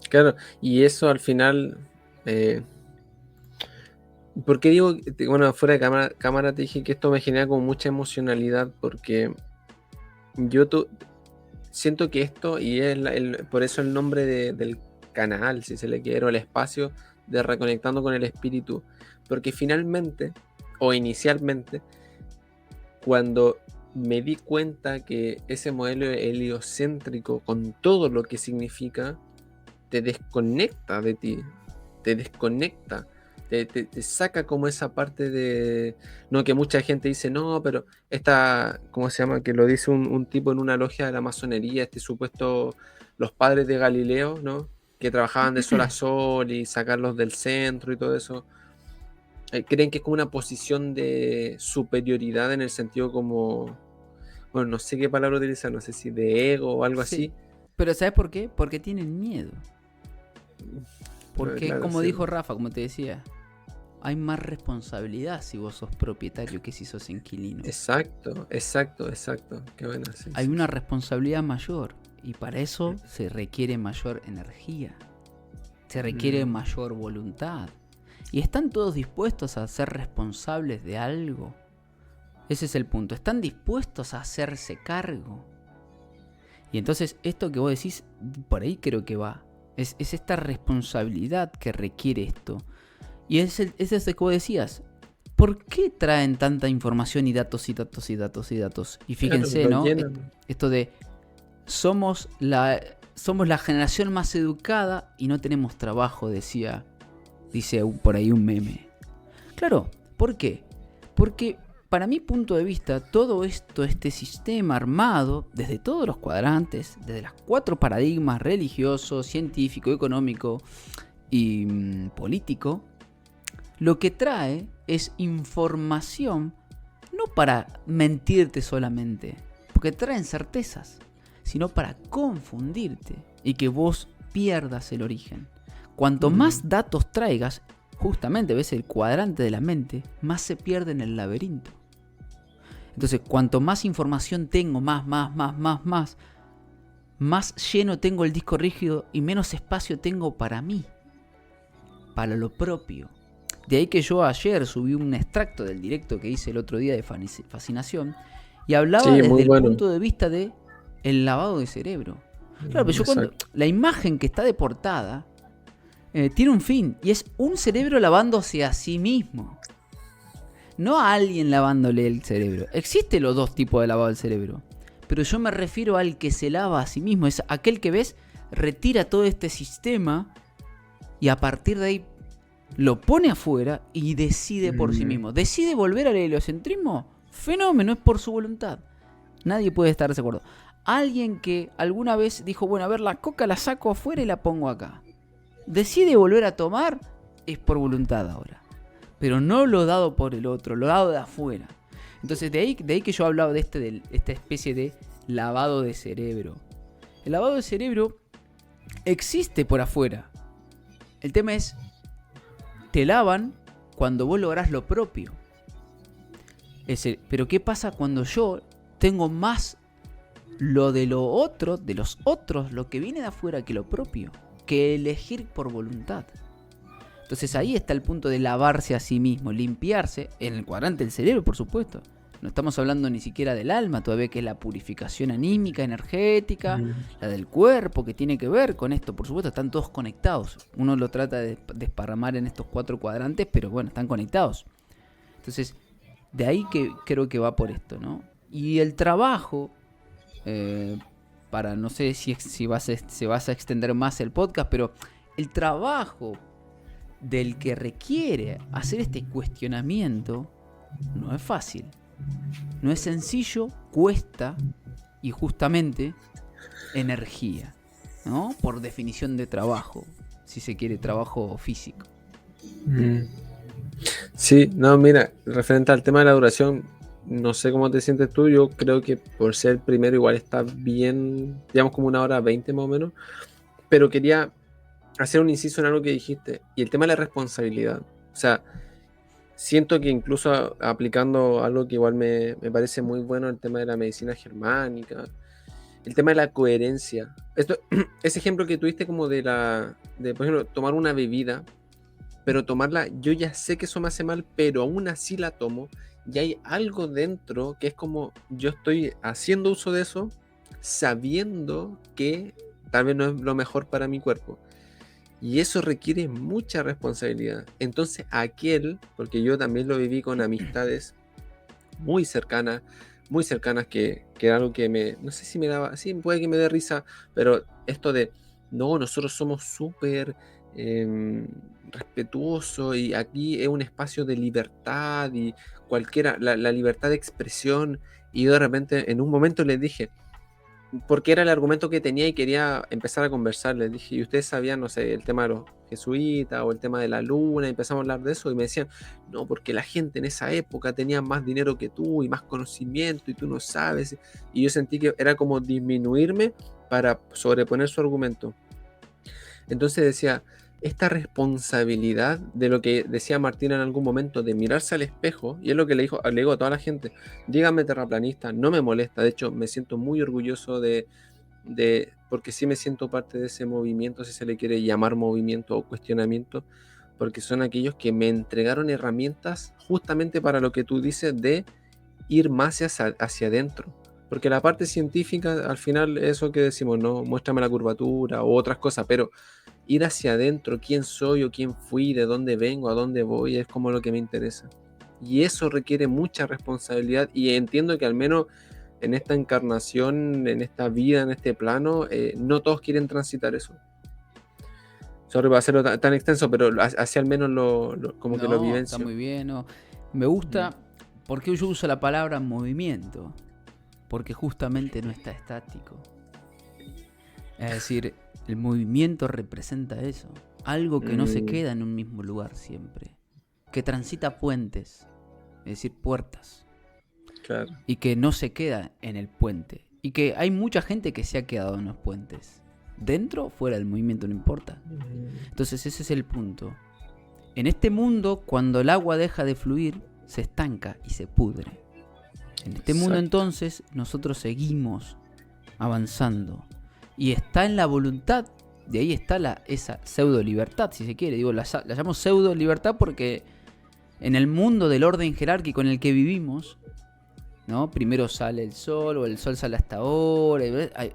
Claro, y eso al final ¿Por qué digo, bueno, fuera de cámara te dije que esto me genera como mucha emocionalidad? Porque yo siento que esto, y es por eso el nombre del canal, si se le quiere, o el espacio de Reconectando con el Espíritu, porque finalmente, o inicialmente, cuando me di cuenta que ese modelo heliocéntrico, con todo lo que significa, te desconecta de ti, te desconecta, te saca como esa parte de, no, que mucha gente dice, no, pero esta, ¿cómo se llama? Que lo dice un tipo en una logia de la masonería, este supuesto, los padres de Galileo, ¿no? Que trabajaban de sol a sol y sacarlos del centro y todo eso. Creen que es como una posición de superioridad en el sentido como, bueno, no sé qué palabra utilizar, no sé si de ego o algo Sí. así. Pero ¿sabes por qué? Porque tienen miedo. Porque, Claro, como sí. dijo Rafa, como te decía, hay más responsabilidad si vos sos propietario que si sos inquilino. Exacto. Qué bueno, sí, Hay sí. una responsabilidad mayor y para eso se requiere mayor energía, se requiere mayor voluntad. ¿Y están todos dispuestos a ser responsables de algo? Ese es el punto. ¿Están dispuestos a hacerse cargo? Y entonces esto que vos decís, por ahí creo que va. Es esta responsabilidad que requiere esto. Y es eso que vos decías. ¿Por qué traen tanta información y datos y datos y datos y datos? Y Claro, fíjense, lo ¿no? llenan. Esto de somos la generación más educada y no tenemos trabajo, dice por ahí un meme. Claro, ¿por qué? Porque para mi punto de vista, todo esto, este sistema armado, desde todos los cuadrantes, desde los 4 paradigmas religioso, científico, económico y político, lo que trae es información no para mentirte solamente, porque traen certezas, sino para confundirte y que vos pierdas el origen. Cuanto más datos traigas, justamente ves el cuadrante de la mente, más se pierde en el laberinto. Entonces, cuanto más información tengo, más lleno tengo el disco rígido y menos espacio tengo para mí, para lo propio. De ahí que yo ayer subí un extracto del directo que hice el otro día de Fascinación y hablaba Sí, desde muy el bueno. punto de vista de el lavado de cerebro. Claro, pero yo cuando Exacto. la imagen que está de portada tiene un fin y es un cerebro lavándose a sí mismo. No a alguien lavándole el cerebro. Existen los dos tipos de lavado del cerebro. Pero yo me refiero al que se lava a sí mismo. Es aquel que ves, retira todo este sistema y a partir de ahí lo pone afuera y decide por sí mismo. ¿Decide volver al heliocentrismo? Fenómeno, es por su voluntad. Nadie puede estar de acuerdo. Alguien que alguna vez dijo, bueno, a ver, la coca la saco afuera y la pongo acá. Decide volver a tomar, es por voluntad ahora. Pero no lo dado por el otro, lo dado de afuera. Entonces de ahí que yo hablaba de esta especie de lavado de cerebro. El lavado de cerebro existe por afuera. El tema es, te lavan cuando vos lográs lo propio. Pero ¿qué pasa cuando yo tengo más lo de lo otro, de los otros, lo que viene de afuera que lo propio? Que elegir por voluntad. Entonces ahí está el punto de lavarse a sí mismo, limpiarse, en el cuadrante del cerebro, por supuesto. No estamos hablando ni siquiera del alma todavía, que es la purificación anímica, energética, la del cuerpo, que tiene que ver con esto. Por supuesto, están todos conectados. Uno lo trata de desparramar en estos 4 cuadrantes, pero bueno, están conectados. Entonces, de ahí que creo que va por esto, ¿no? Y el trabajo, para no sé si se vas a extender más el podcast, pero el trabajo del que requiere hacer este cuestionamiento no es fácil, no es sencillo, cuesta y justamente energía, ¿no? Por definición de trabajo, si se quiere, trabajo físico. Sí, no, mira, referente al tema de la duración, no sé cómo te sientes tú, yo creo que por ser el primero igual está bien, digamos como 1 hora 20 más o menos, pero quería hacer un inciso en algo que dijiste, y el tema de la responsabilidad. O sea, siento que incluso aplicando algo que igual me parece muy bueno, el tema de la medicina germánica, el tema de la coherencia. Ese ejemplo que tuviste como de por ejemplo, tomar una bebida, pero tomarla, yo ya sé que eso me hace mal, pero aún así la tomo, y hay algo dentro que es como yo estoy haciendo uso de eso, sabiendo que tal vez no es lo mejor para mi cuerpo. Y eso requiere mucha responsabilidad. Entonces porque yo también lo viví con amistades muy cercanas, que era algo que no sé si me daba, sí, puede que me dé risa, pero esto de, no, nosotros somos súper respetuosos y aquí es un espacio de libertad y la libertad de expresión, y yo de repente en un momento les dije, porque era el argumento que tenía y quería empezar a conversar. Les dije, ¿y ustedes sabían, no sé, el tema de los jesuitas o el tema de la luna? Y empezamos a hablar de eso y me decían, no, porque la gente en esa época tenía más dinero que tú y más conocimiento y tú no sabes. Y yo sentí que era como disminuirme para sobreponer su argumento. Entonces decía, esta responsabilidad de lo que decía Martín en algún momento, de mirarse al espejo, y es lo que le digo a toda la gente, díganme terraplanista, no me molesta, de hecho me siento muy orgulloso porque sí me siento parte de ese movimiento, si se le quiere llamar movimiento o cuestionamiento, porque son aquellos que me entregaron herramientas justamente para lo que tú dices de ir más hacia adentro. Porque la parte científica, al final, eso que decimos, no, muéstrame la curvatura o otras cosas, pero ir hacia adentro, quién soy o quién fui, de dónde vengo, a dónde voy, es como lo que me interesa. Y eso requiere mucha responsabilidad, y entiendo que al menos en esta encarnación, en esta vida, en este plano, no todos quieren transitar eso. Sorry por hacerlo tan extenso, pero así al menos como que lo vivencio. Está muy bien, no. Me gusta, porque yo uso la palabra movimiento, porque justamente no está estático. Es decir, el movimiento representa eso, algo que no se queda en un mismo lugar siempre, que transita puentes, es decir, puertas. Claro. Y que no se queda en el puente. Y que hay mucha gente que se ha quedado en los puentes. Dentro o fuera del movimiento, no importa. Entonces ese es el punto. En este mundo, cuando el agua deja de fluir, se estanca y se pudre. En este mundo entonces, nosotros seguimos avanzando. Y está en la voluntad, de ahí está esa pseudo libertad, si se quiere. Digo, la llamo pseudo libertad porque en el mundo del orden jerárquico en el que vivimos, ¿no? Primero sale el sol, o el sol sale hasta ahora.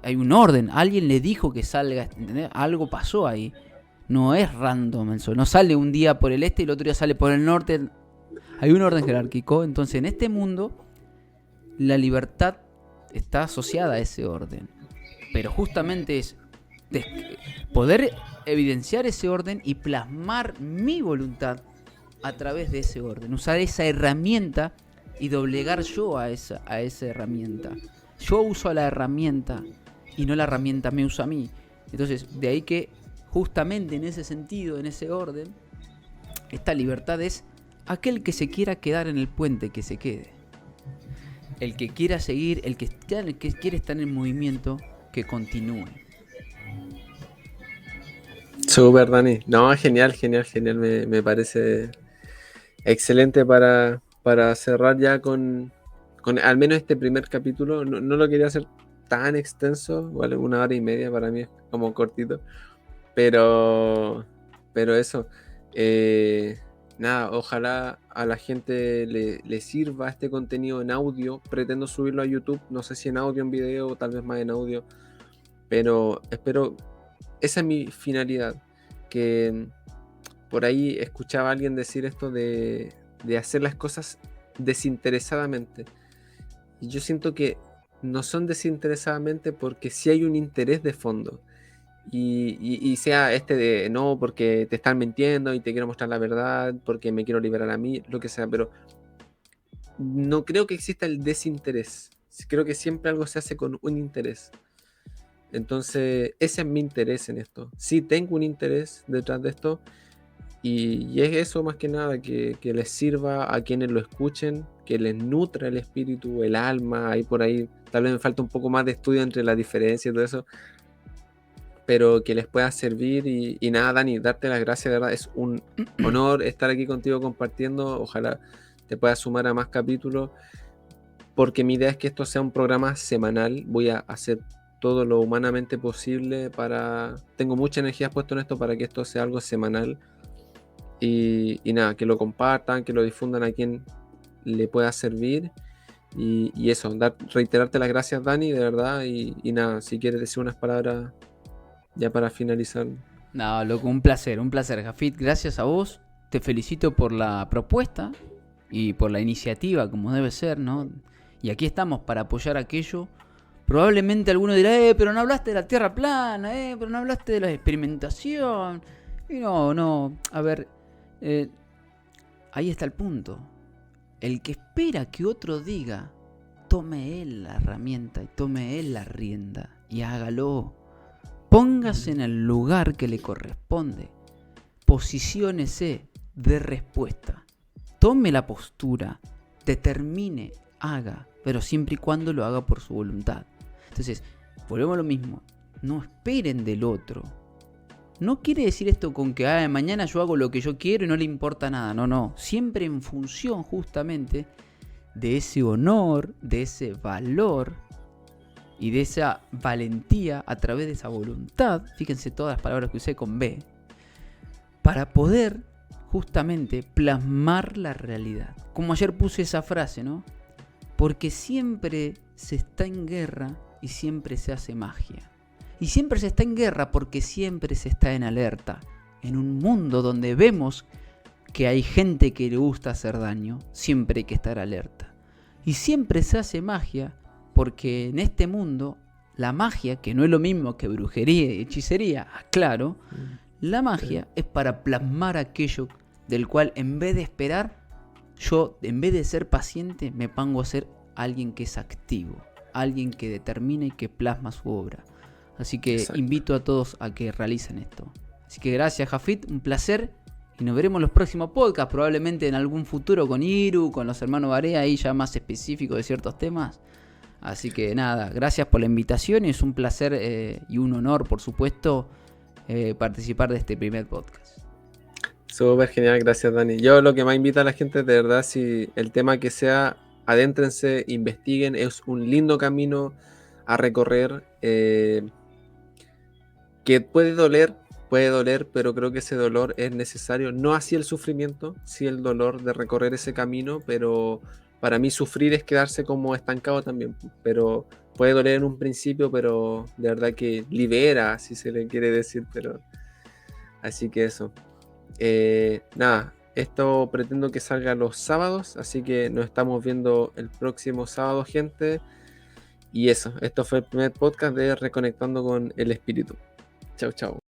Hay un orden. Alguien le dijo que salga, ¿entendés? Algo pasó ahí. No es random el sol. No sale un día por el este y el otro día sale por el norte. Hay un orden jerárquico. Entonces, en este mundo, la libertad está asociada a ese orden. Pero justamente es poder evidenciar ese orden y plasmar mi voluntad a través de ese orden. Usar esa herramienta y doblegar yo a esa herramienta. Yo uso a la herramienta y no la herramienta me usa a mí. Entonces, de ahí que justamente en ese sentido, en ese orden, esta libertad es aquel que se quiera quedar en el puente, que se quede. El que quiera seguir, el que quiere estar en movimiento, que continúe. Súper, Dani. No, genial. Me parece excelente para cerrar ya con al menos este primer capítulo. No lo quería hacer tan extenso, igual 1 hora y media para mí es como cortito, pero eso, nada, ojalá a la gente le sirva este contenido en audio. Pretendo subirlo a YouTube, no sé si en audio, en video, o tal vez más en audio, pero espero, esa es mi finalidad, que por ahí escuchaba a alguien decir esto de hacer las cosas desinteresadamente. Y yo siento que no son desinteresadamente, porque sí hay un interés de fondo. Y sea este de no, porque te están mintiendo y te quiero mostrar la verdad, porque me quiero liberar a mí, lo que sea, pero no creo que exista el desinterés. Creo que siempre algo se hace con un interés. Entonces, ese es mi interés en esto. Sí tengo un interés detrás de esto, y es eso más que nada, que les sirva a quienes lo escuchen, que les nutra el espíritu, el alma. Ahí por ahí tal vez me falta un poco más de estudio entre la diferencia y todo eso, pero que les pueda servir. Y nada, Dani, darte las gracias, de verdad, es un honor estar aquí contigo compartiendo. Ojalá te puedas sumar a más capítulos, porque mi idea es que esto sea un programa semanal. Voy a hacer todo lo humanamente posible tengo mucha energía puesta en esto para que esto sea algo semanal. Y nada, que lo compartan, que lo difundan a quien le pueda servir. Y eso, reiterarte las gracias, Dani, de verdad. Y nada, si quieres decir unas palabras ya para finalizar. No, loco, un placer, Jafit. Gracias a vos. Te felicito por la propuesta y por la iniciativa, como debe ser, ¿no? Y aquí estamos para apoyar aquello. Probablemente alguno dirá, pero no hablaste de la tierra plana, pero no hablaste de la experimentación. Y no, a ver, ahí está el punto. El que espera que otro diga, tome él la herramienta y tome él la rienda y hágalo. Póngase en el lugar que le corresponde. Posiciónese de respuesta. Tome la postura. Determine, haga, pero siempre y cuando lo haga por su voluntad. Entonces, volvemos a lo mismo. No esperen del otro. No quiere decir esto con que mañana yo hago lo que yo quiero y no le importa nada. No. Siempre en función justamente de ese honor, de ese valor y de esa valentía a través de esa voluntad. Fíjense todas las palabras que usé con B. Para poder justamente plasmar la realidad. Como ayer puse esa frase, ¿no? Porque siempre se está en guerra y siempre se hace magia. Y siempre se está en guerra porque siempre se está en alerta. En un mundo donde vemos que hay gente que le gusta hacer daño, siempre hay que estar alerta. Y siempre se hace magia porque en este mundo la magia, que no es lo mismo que brujería y hechicería, claro, la magia es para plasmar aquello del cual en vez de esperar, yo en vez de ser paciente me pongo a ser alguien que es activo, alguien que determina y que plasma su obra. Así que invito a todos a que realicen esto. Así que gracias, Jafit, un placer. Y nos veremos en los próximos podcasts, probablemente en algún futuro con Iru, con los hermanos Barea, ahí ya más específico de ciertos temas. Así que nada, gracias por la invitación y es un placer y un honor, por supuesto, participar de este primer podcast. Súper genial, gracias, Dani. Yo lo que más invito a la gente, de verdad, si el tema que sea, adéntrense, investiguen, es un lindo camino a recorrer, que puede doler, pero creo que ese dolor es necesario, no así el sufrimiento, sí el dolor de recorrer ese camino, pero para mí sufrir es quedarse como estancado también, pero puede doler en un principio, pero de verdad que libera, si se le quiere decir, pero así que eso. Nada, esto pretendo que salga los sábados, así que nos estamos viendo el próximo sábado, gente. Y eso, esto fue el primer podcast de Reconectando con el Espíritu. Chau, chau.